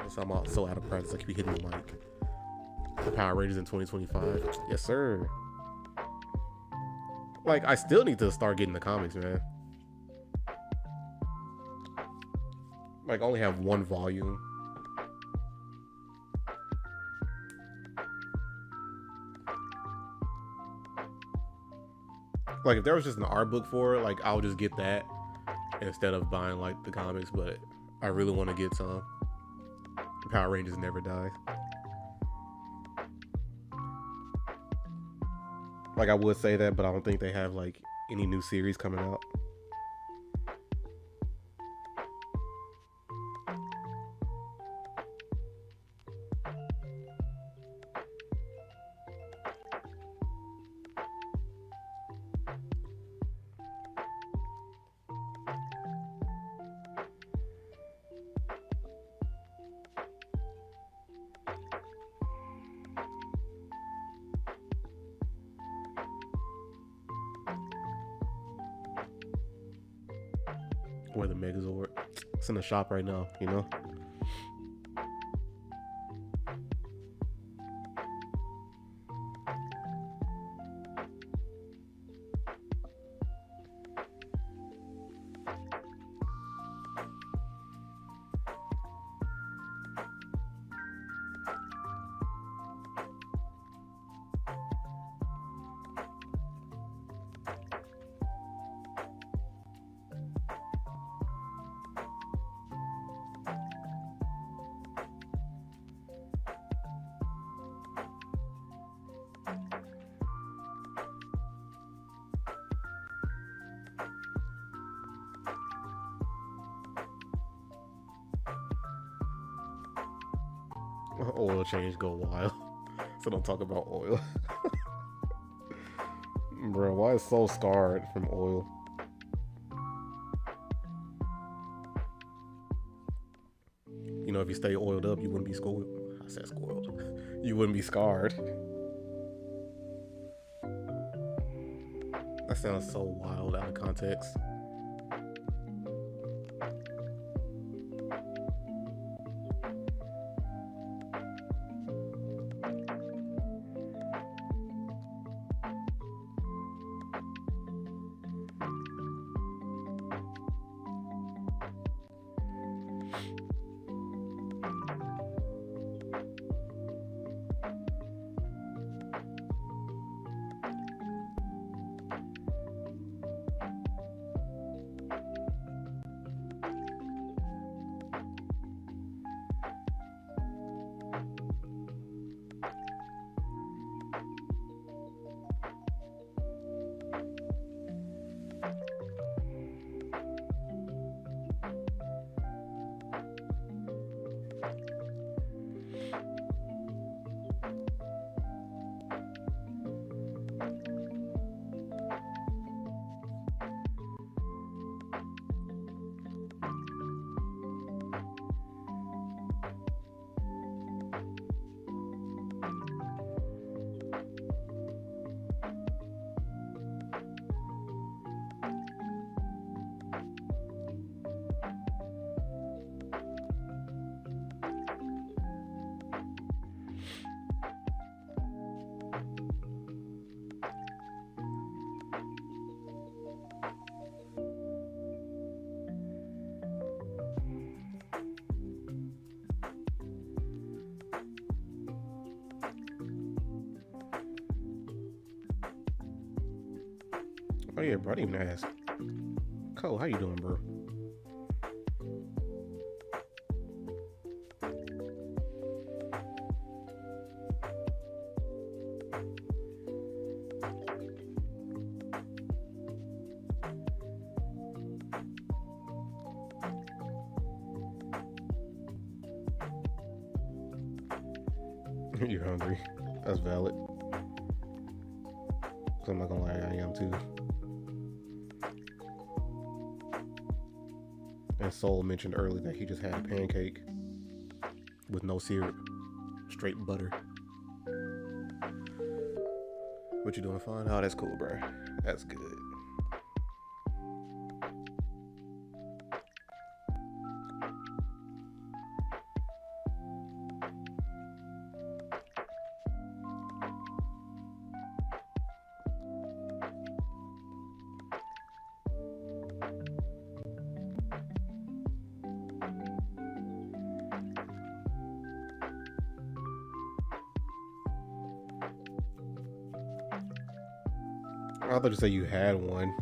So I'm so out of practice, I keep hitting the mic. The Power Rangers in 2025. Yes, sir. Like, I still need to start getting the comics, man. Like, I only have one volume. Like, if there was just an art book for it, like, I'll just get that instead of buying, like, the comics. But I really want to get some. Power Rangers never die. Like, I would say that, but I don't think they have like any new series coming out. Or the Megazord. It's in the shop right now, you know? Oil change go wild. So don't talk about oil. Bro, why is so scarred from oil? You know, if you stay oiled up, you wouldn't be spoiled. I said spoiled. You wouldn't be scarred. That sounds so wild out of context. Oh yeah, bro, I didn't even ask. Cole, how you doing, bro? You're hungry. That's valid. So I'm not gonna lie, I am too. And Soul mentioned earlier that he just had a pancake with no syrup, straight butter. What you doing, fine? Oh, that's cool, bro. That's good. I thought you said you had one.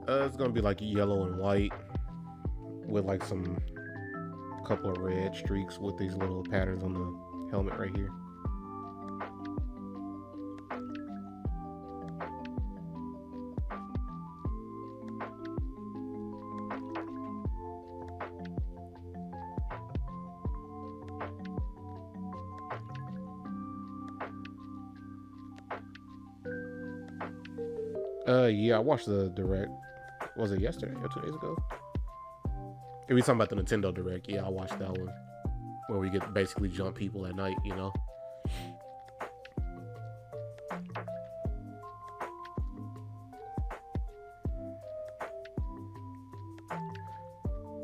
It's gonna be like yellow and white with like some couple of red streaks with these little patterns on the helmet right here. Yeah, I watched the direct. Was it yesterday or 2 days ago? If we talking about the Nintendo Direct, yeah, I watched that one where we get basically jump people at night.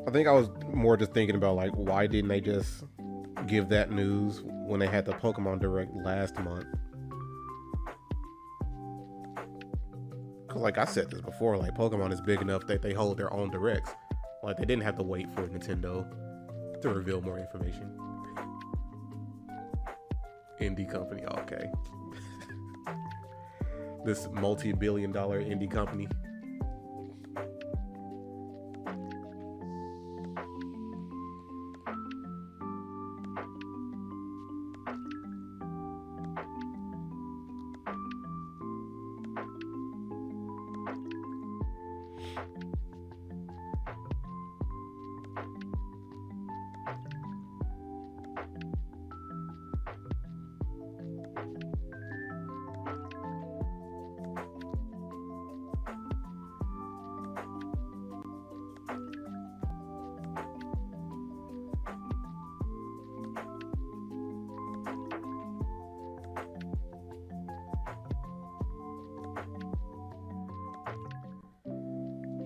I think I was more just thinking about like why didn't they just give that news when they had the Pokemon Direct last month? Cause like I said this before, like Pokemon is big enough that they hold their own directs. Like they didn't have to wait for Nintendo to reveal more information. Indie company, okay. This multi-billion-dollar indie company.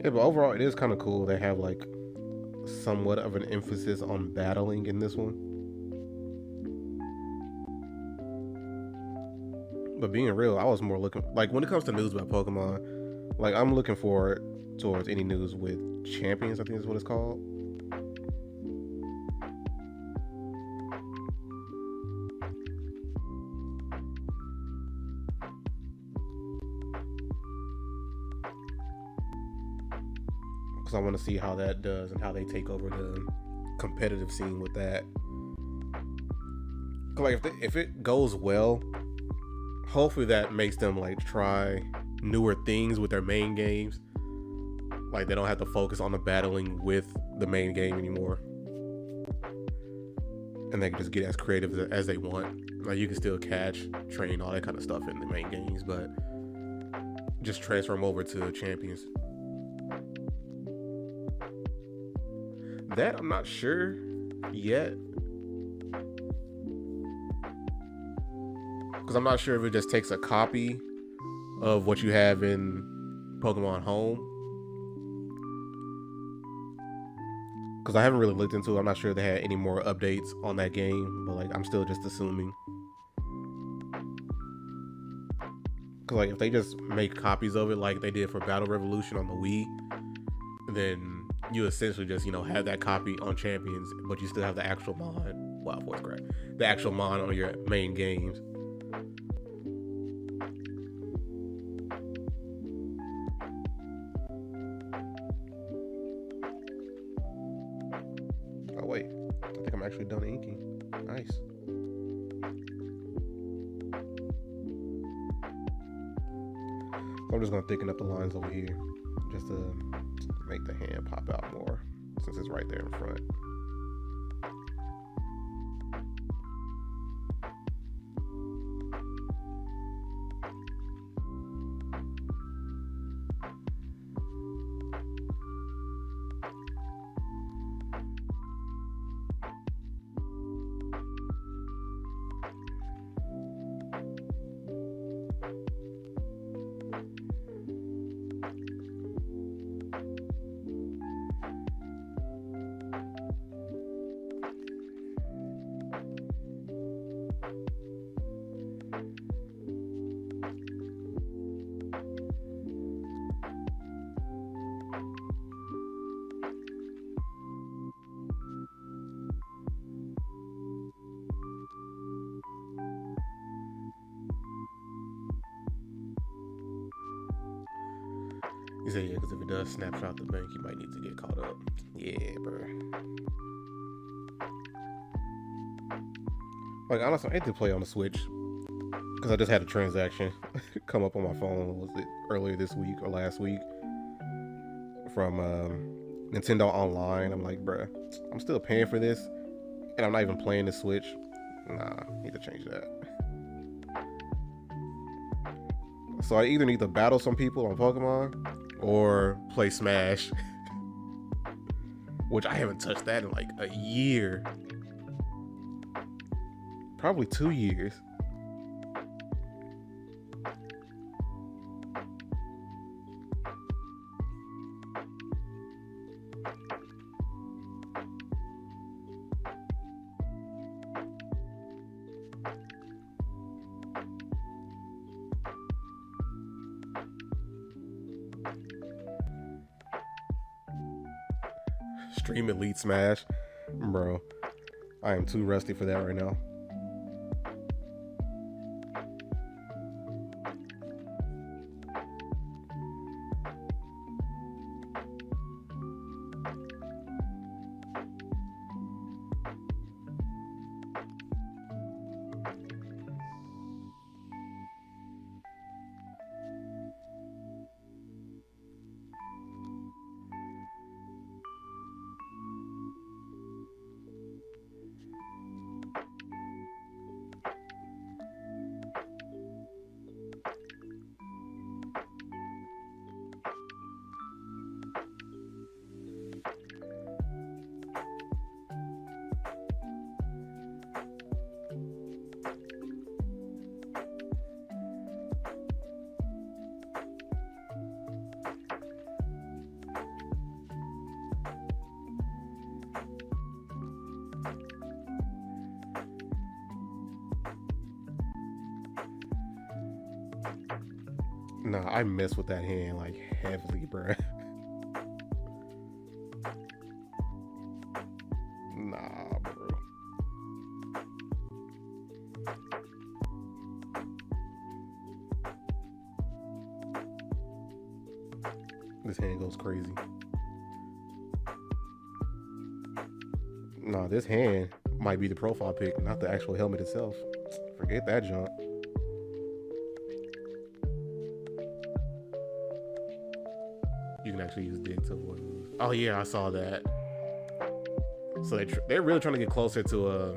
Yeah, but overall, it is kind of cool. They have like somewhat of an emphasis on battling in this one. But being real, I was more looking like when it comes to news about Pokemon, like I'm looking forward towards any news with champions. I think is what it's called. Because I want to see how that does and how they take over the competitive scene with that. Like if it goes well, hopefully that makes them like try newer things with their main games. Like they don't have to focus on the battling with the main game anymore, and they can just get as creative as they want. Like you can still catch, train, all that kind of stuff in the main games, but just transfer them over to champions. That I'm not sure yet, because I'm not sure if it just takes a copy of what you have in Pokemon Home. Because I haven't really looked into it. I'm not sure if they had any more updates on that game, but like I'm still just assuming. Because like if they just make copies of it like they did for Battle Revolution on the Wii, then you essentially just have that copy on Champions, but you still have the actual mod. Wow, voice crack. The actual mod on your main games. Oh wait, I think I'm actually done inking. Nice. So I'm just gonna thicken up the lines over here, just to make the hand pop out more, since it's right there in front. He said, yeah, because if it does snapshot the bank, you might need to get caught up. Yeah, bro. Like, honestly, I hate to play on the Switch, because I just had a transaction come up on my phone, was it earlier this week or last week, from Nintendo Online. I'm like, bruh, I'm still paying for this, and I'm not even playing the Switch. Nah, need to change that. So I either need to battle some people on Pokemon or play Smash, which I haven't touched that in like a year, probably 2 years. Stream Elite Smash. Bro, I am too rusty for that right now. Nah, I mess with that hand like heavily, bruh. Nah, bro. This hand goes crazy. Nah, this hand might be the profile pic, not the actual helmet itself. Forget that junk. You can actually use dig to avoid moves. Oh yeah, I saw that. So they're really trying to get closer to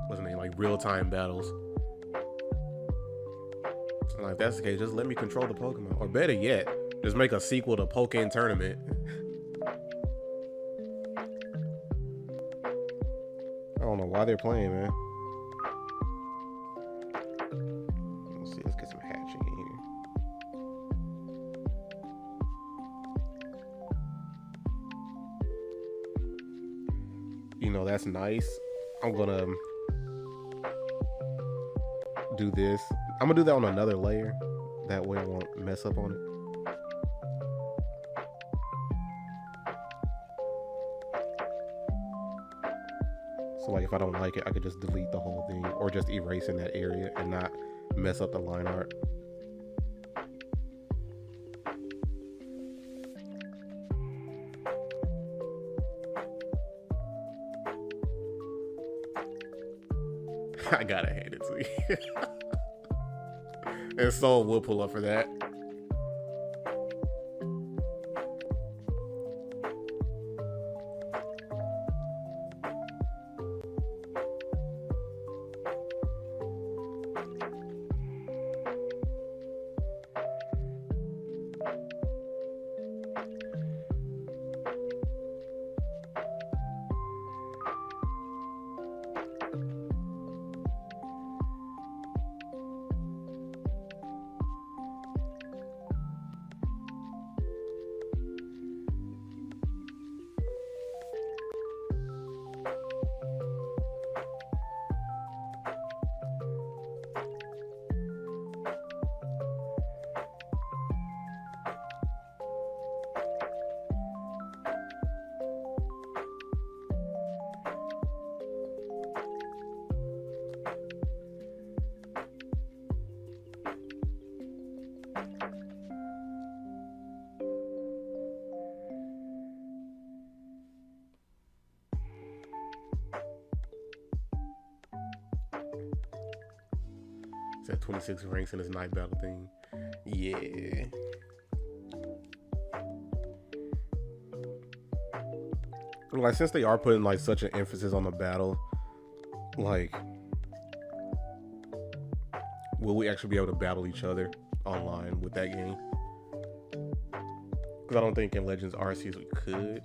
what's the name, like real-time battles. And if that's the case, just let me control the Pokemon, or better yet, just make a sequel to Pokken Tournament. I don't know why they're playing, man. Let's see, let's get some hatching in here. You know, that's nice. I'm gonna do this. I'm gonna do that on another layer. That way I won't mess up on it. So like if I don't like it, I could just delete the whole thing or just erase in that area and not mess up the line art. I gotta hand it to you. And Soul will pull up for that. It's at 26 ranks in his night battle thing. Yeah. Like, since they are putting like such an emphasis on the battle, like will we actually be able to battle each other online with that game? Because I don't think in Legends Arceus we could.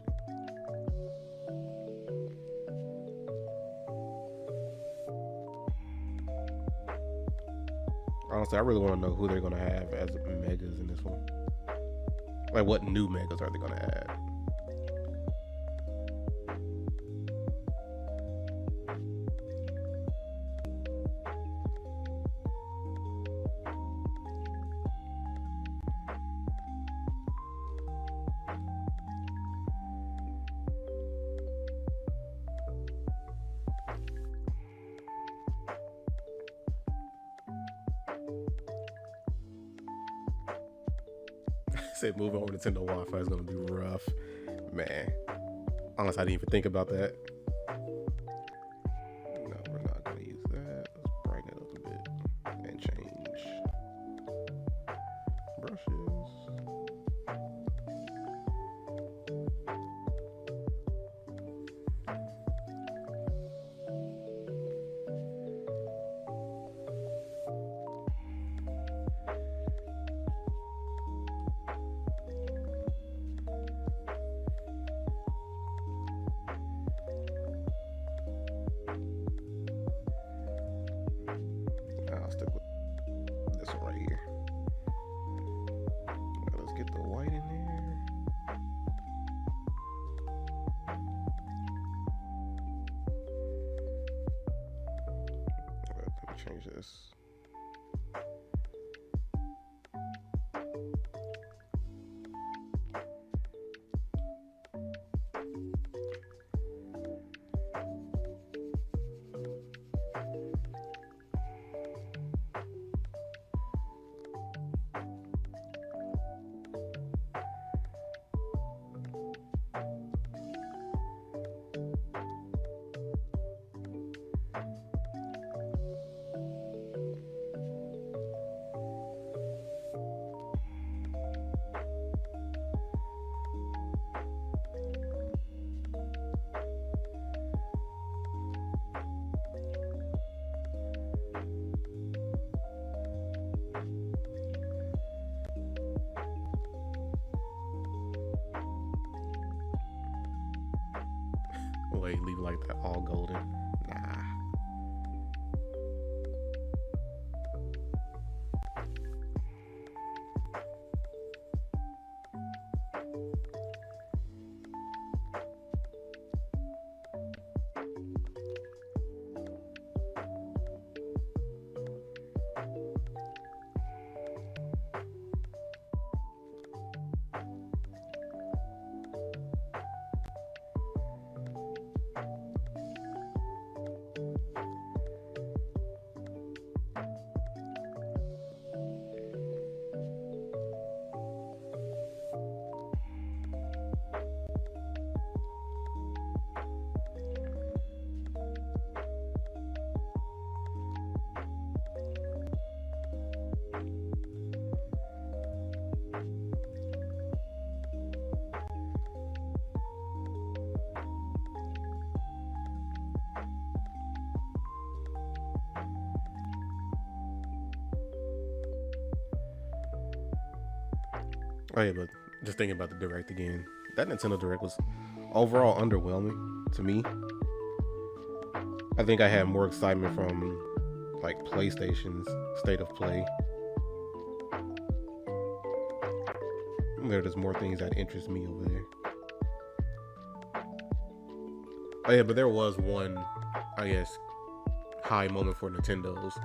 Honestly, I really want to know who they're going to have as megas in this one. Like, what new megas are they going to add? Said moving over to Nintendo Wi-Fi is going to be rough. Man. Honestly, I didn't even think about that. No, we're not going to use that. Let's brighten it up a bit and change brushes. I'll stick with this one right here. Now let's get the white in there. Let me change this. Wait, leave like that all golden. Nah. Oh yeah, but just thinking about the Direct again, that Nintendo Direct was overall underwhelming to me. I think I had more excitement from like PlayStation's State of Play. There's more things that interest me over there. Oh yeah, but there was one, I guess, high moment for Nintendo's.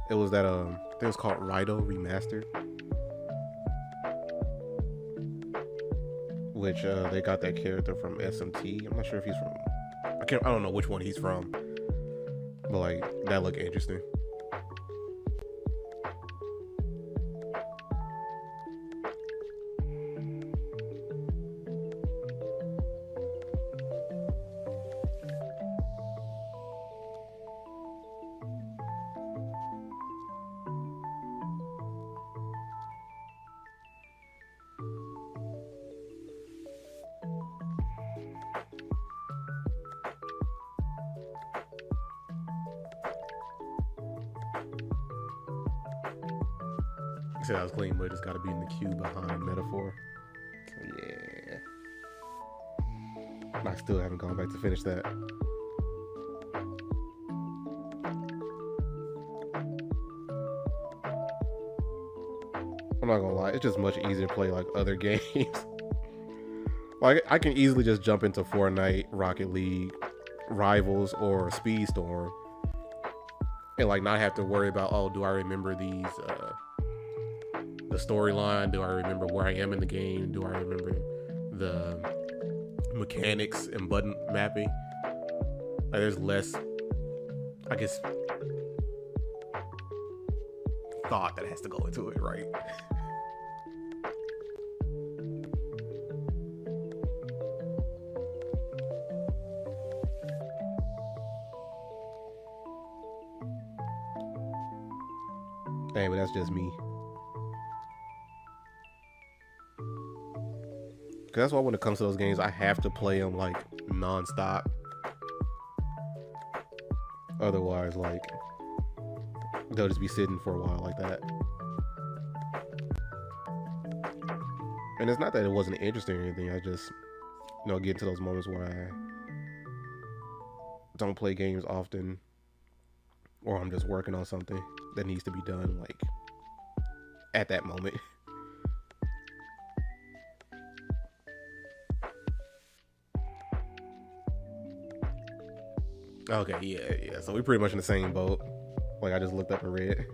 It was that I think it was called Raito Remastered, which they got that character from SMT. I'm not sure if he's from. I don't know which one he's from, but like that looked interesting. Said I was clean, but it's got to be in the queue behind metaphor. So yeah, I still haven't gone back to finish that. I'm not gonna lie, it's just much easier to play like other games. Like I can easily just jump into Fortnite, Rocket League, Rivals, or Speedstorm, and like not have to worry about, oh, do I remember these the storyline? Do I remember where I am in the game? Do I remember the mechanics and button mapping? Like there's less, I guess, thought that has to go into it, right? Dang, but that's just me. Cause that's why when it comes to those games, I have to play them like non-stop. Otherwise, like they'll just be sitting for a while like that. And it's not that it wasn't interesting or anything. I just, get into those moments where I don't play games often, or I'm just working on something that needs to be done like at that moment. Okay, yeah. So we're pretty much in the same boat. Like I just looked up and read.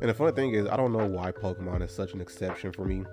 And the funny thing is, I don't know why Pokemon is such an exception for me.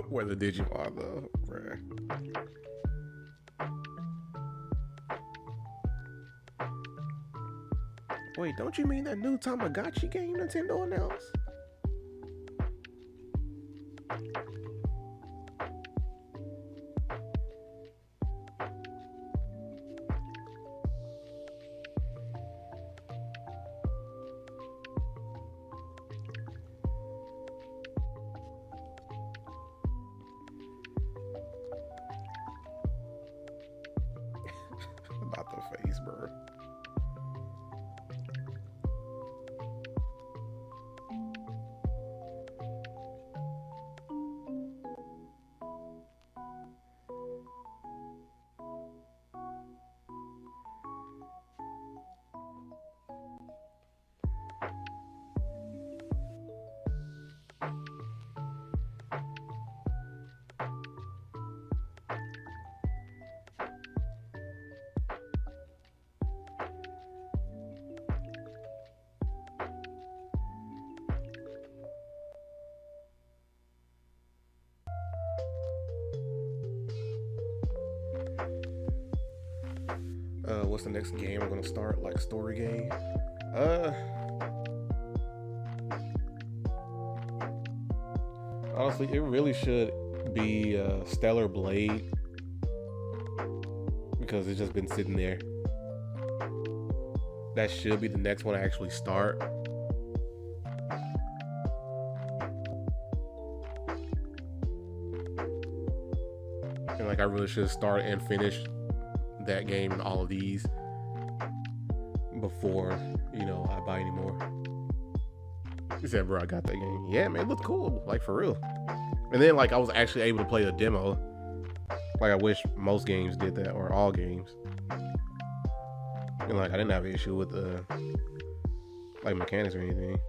Where the Digimon though, bruh. Wait, don't you mean that new Tamagotchi game Nintendo announced? Not the face, bro. What's the next game I'm gonna start? Like story game? Honestly, it really should be Stellar Blade, because it's just been sitting there. That should be the next one I actually start. And like I really should start and finish that game and all of these before I buy any more. He said, bro, I got that game. Yeah, man, it looked cool, like for real. And then like I was actually able to play the demo. Like I wish most games did that, or all games. And like I didn't have an issue with the like mechanics or anything.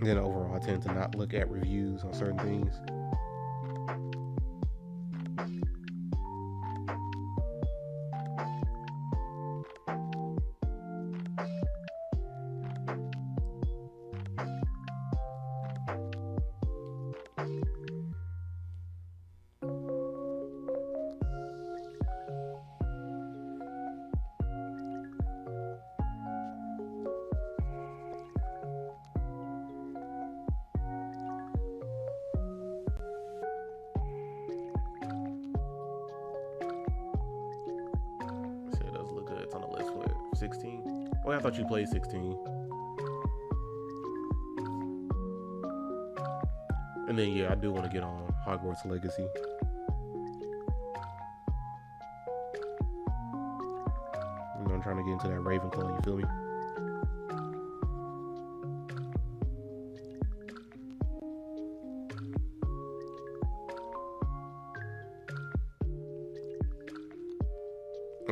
Then overall, I tend to not look at reviews on certain things. So it does look good. It's on the list with 16. Oh, I thought you played 16. And then yeah, I do want to get on Hogwarts Legacy. You know, I'm trying to get into that Ravenclaw. You feel me?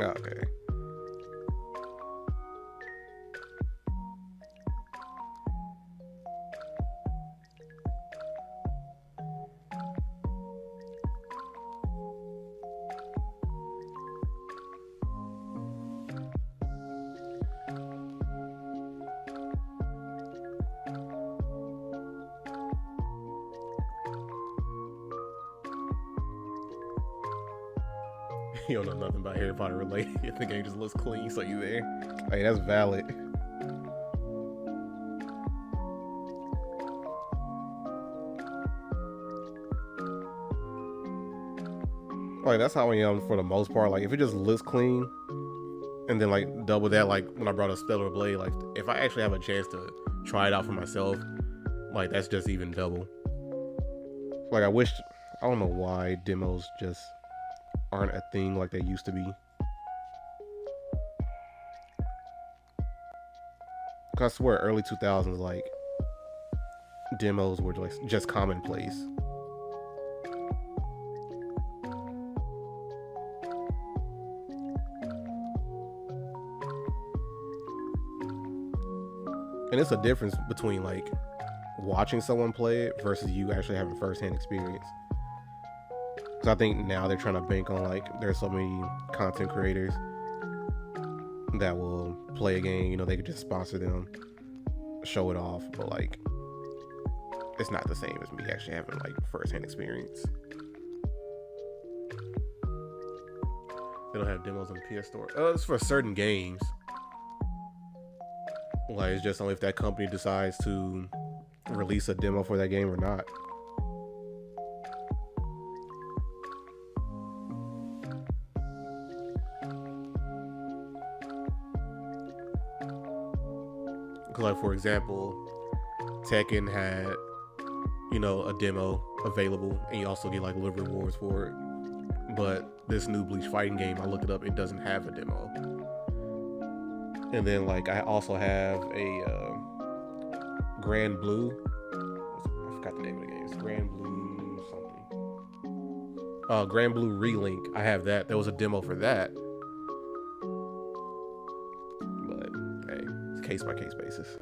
Okay. You don't know nothing about Harry Potter related. The game just looks clean, so you there. Hey, that's valid. Like, that's how I am for the most part. Like, if it just looks clean, and then, like, double that, like, when I brought a Stellar Blade, like, if I actually have a chance to try it out for myself, like, that's just even double. Like, I don't know why demos just aren't a thing like they used to be. Cause I swear early 2000s, like, demos were like just commonplace. And it's a difference between like watching someone play it versus you actually having first-hand experience. Because I think now they're trying to bank on, like, there's so many content creators that will play a game, you know, they could just sponsor them, show it off, but like, it's not the same as me actually having like first-hand experience. They don't have demos on the PS Store. It's for certain games. Like, it's just only if that company decides to release a demo for that game or not. Like, for example, Tekken had, you know, a demo available, and you also get like little rewards for it. But this new Bleach fighting game, I looked it up, it doesn't have a demo. And then, like, I also have a Grand Blue. I forgot the name of the game. It's Grand Blue something. Grand Blue Relink. I have that. There was a demo for that. But hey, it's case by case basis.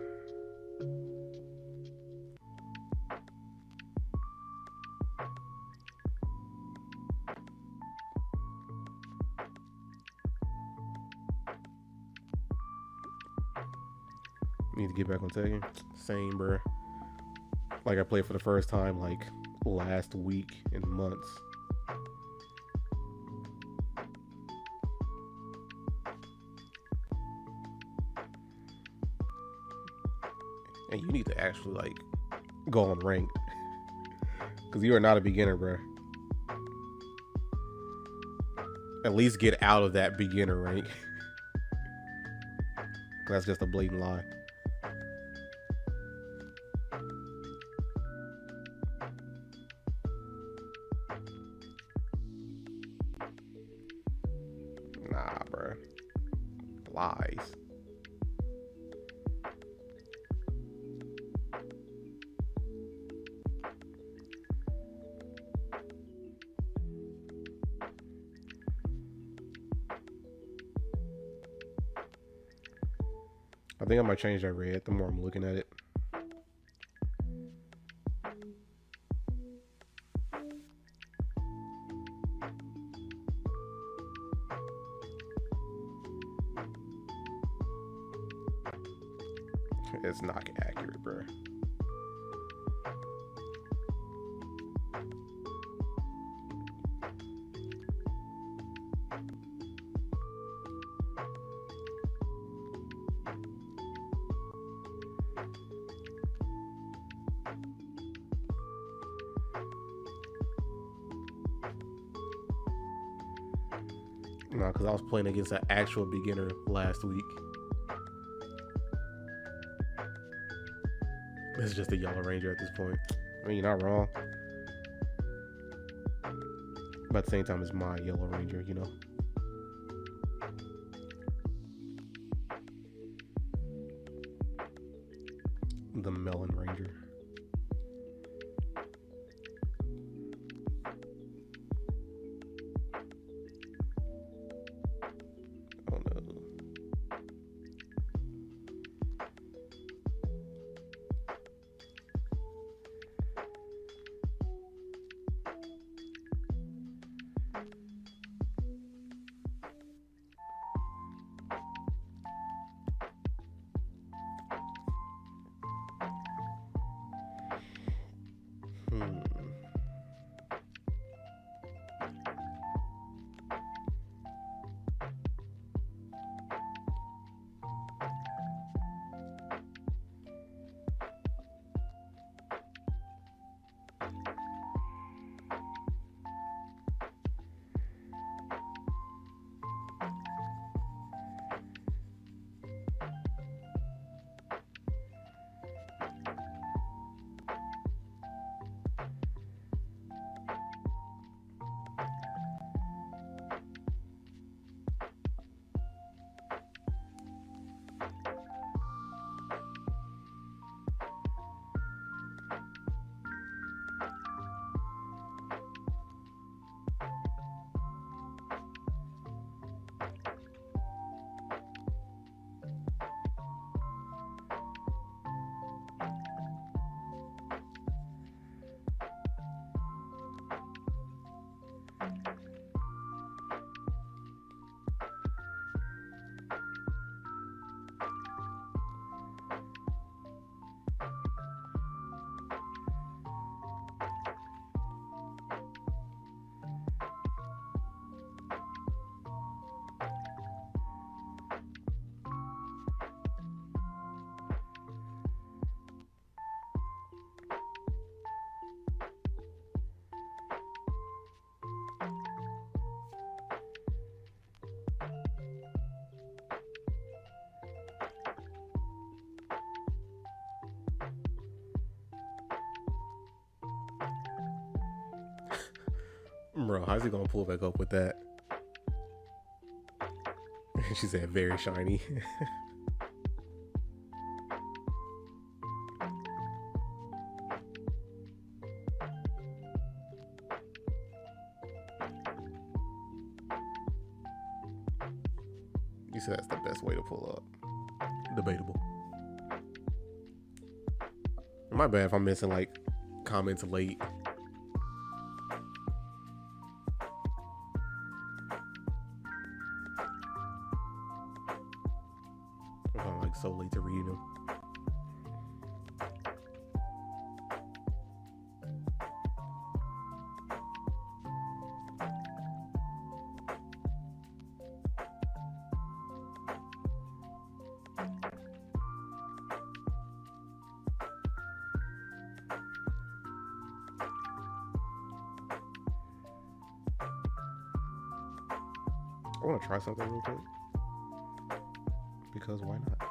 Need to get back on Tekken. Same, bruh. Like, I played for the first time like last week in months. And you need to actually like go on ranked, because you are not a beginner, bruh. At least get out of that beginner rank. That's just a blatant lie. Nah, bruh. Lies. I think I might change that red the more I'm looking at it. It's not accurate, bro. No, because I was playing against an actual beginner last week. It's just a Yellow Ranger at this point. I mean, you're not wrong. But at the same time, it's my Yellow Ranger, you know. The Melon Ranger. Oh no. Bro, how's he gonna pull back up with that? She said very shiny. You said that's the best way to pull up. Debatable. My bad if I'm missing like comments late. I'm like so late to read them. I want to try something real quick. Because why not?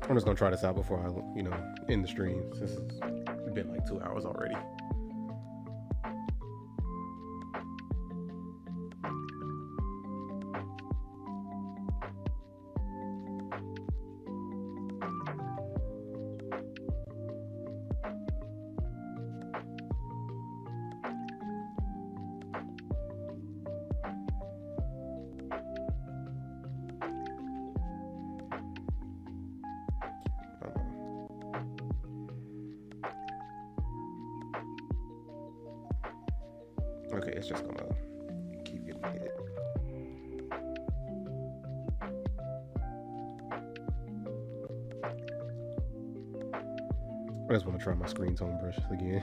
I'm just gonna try this out before I, end the stream, since it's been like 2 hours already. Okay, it's just gonna keep getting hit. I just want to try my screen tone brushes again.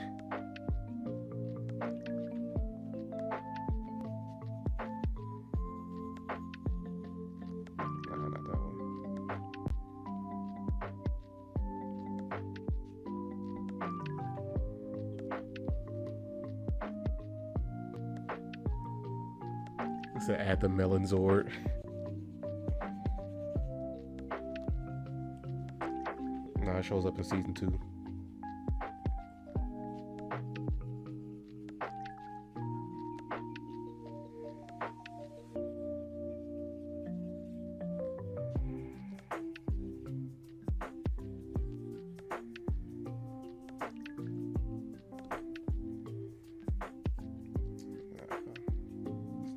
Nah, not that one. It's to add the melon Zord. Nah, it shows up in season 2.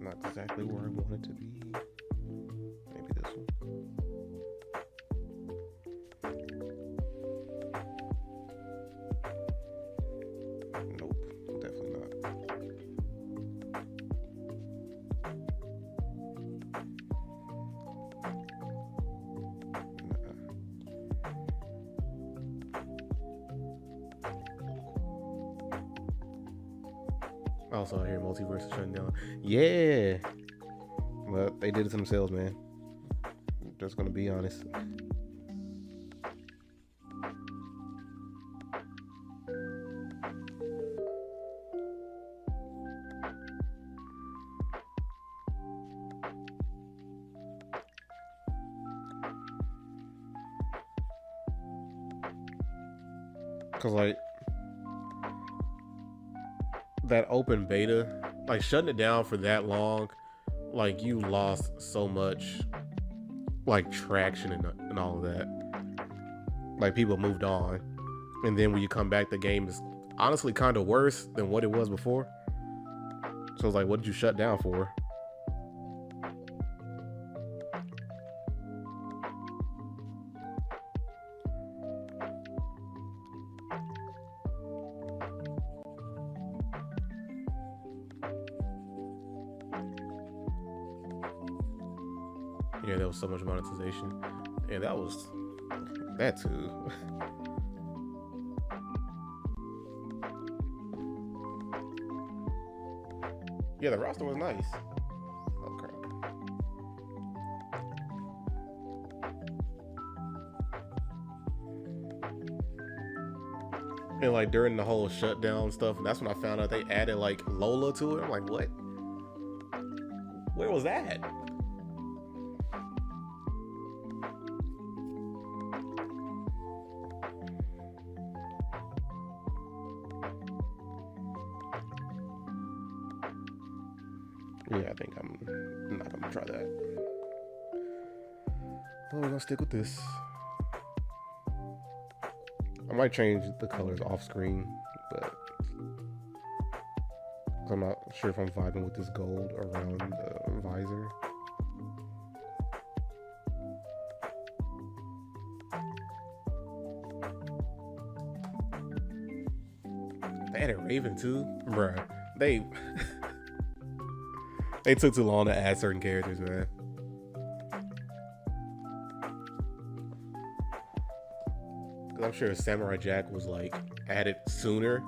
Not exactly where I want it to be. Maybe this one. Nope, definitely not. Also, I hear multiverse is shutting down. Yeah, but they did it to themselves, man. Just gonna be honest. Cause like that open beta, like shutting it down for that long, like you lost so much like traction and all of that. Like people moved on, and then when you come back, the game is honestly kind of worse than what it was before. So it's like, what did you shut down for? Yeah, there was so much monetization. And that too. Yeah, the roster was nice. Oh crap. And like during the whole shutdown stuff, and that's when I found out they added like Lola to it. I'm like, what? Where was that? Yeah, I think I'm not gonna try that. Well, we're gonna stick with this. I might change the colors off screen, but I'm not sure if I'm vibing with this gold around the visor. They added Raven too, bruh. They took too long to add certain characters, man. Cause I'm sure Samurai Jack was like added sooner,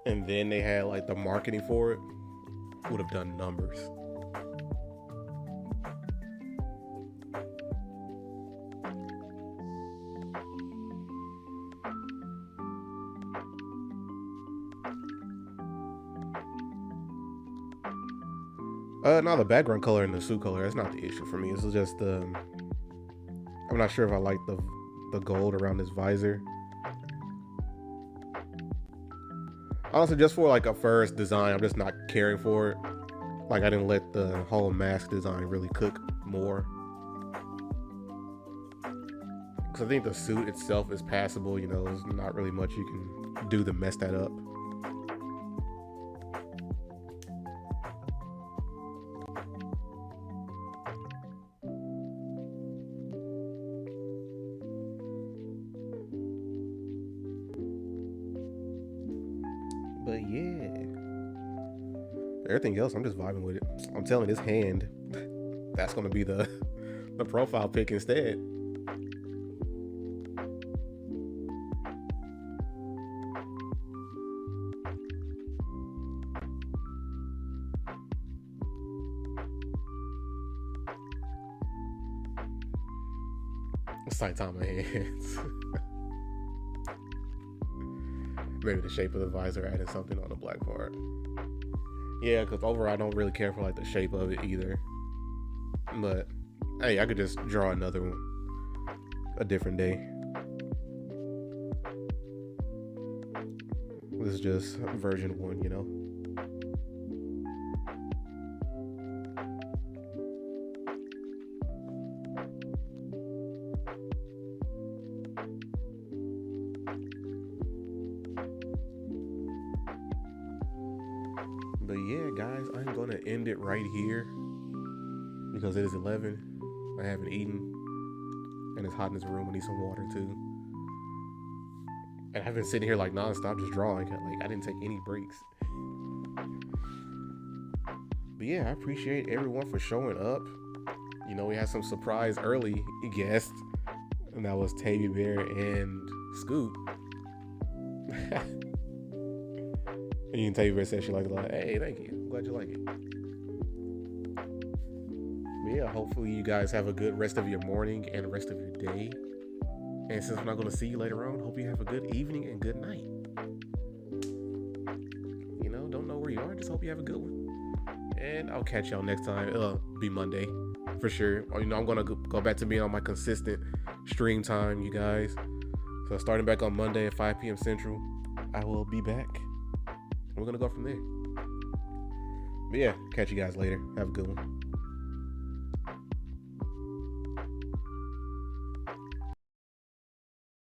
and then they had like the marketing for it, would have done numbers. Now the background color and the suit color, that's not the issue for me. It's just I'm not sure if I like the gold around this visor. Honestly, just for like a first design, I'm just not caring for it. Like I didn't let the whole mask design really cook more. Because I think the suit itself is passable, you know, there's not really much you can do to mess that up. But yeah, Everything else, I'm just vibing with it. I'm telling this hand, that's gonna be the profile pic instead. It's like time my hands. Maybe the shape of the visor added something on the black part. Yeah, because overall I don't really care for like the shape of it either. But hey, I could just draw another one a different day. This is just version 1, you know. But yeah, guys, I'm gonna end it right here because it is 11. I haven't eaten, and it's hot in this room. I need some water too. And I've been sitting here like nonstop, just drawing. Like I didn't take any breaks. But yeah, I appreciate everyone for showing up. You know, we had some surprise early guests, and that was Tavy Bear and Scoop. And you can Tavy Bear said she liked it a lot. Hey, thank you. I'm glad you like it. But yeah, hopefully you guys have a good rest of your morning and the rest of your day. And since we're not going to see you later on, hope you have a good evening and good night. You know, don't know where you are. Just hope you have a good one. And I'll catch y'all next time. It'll be Monday for sure. Or, you know, I'm going to go back to being on my consistent stream time, you guys. So starting back on Monday at 5 p.m. Central, I will be back. We're going to go from there. But yeah, catch you guys later. Have a good one.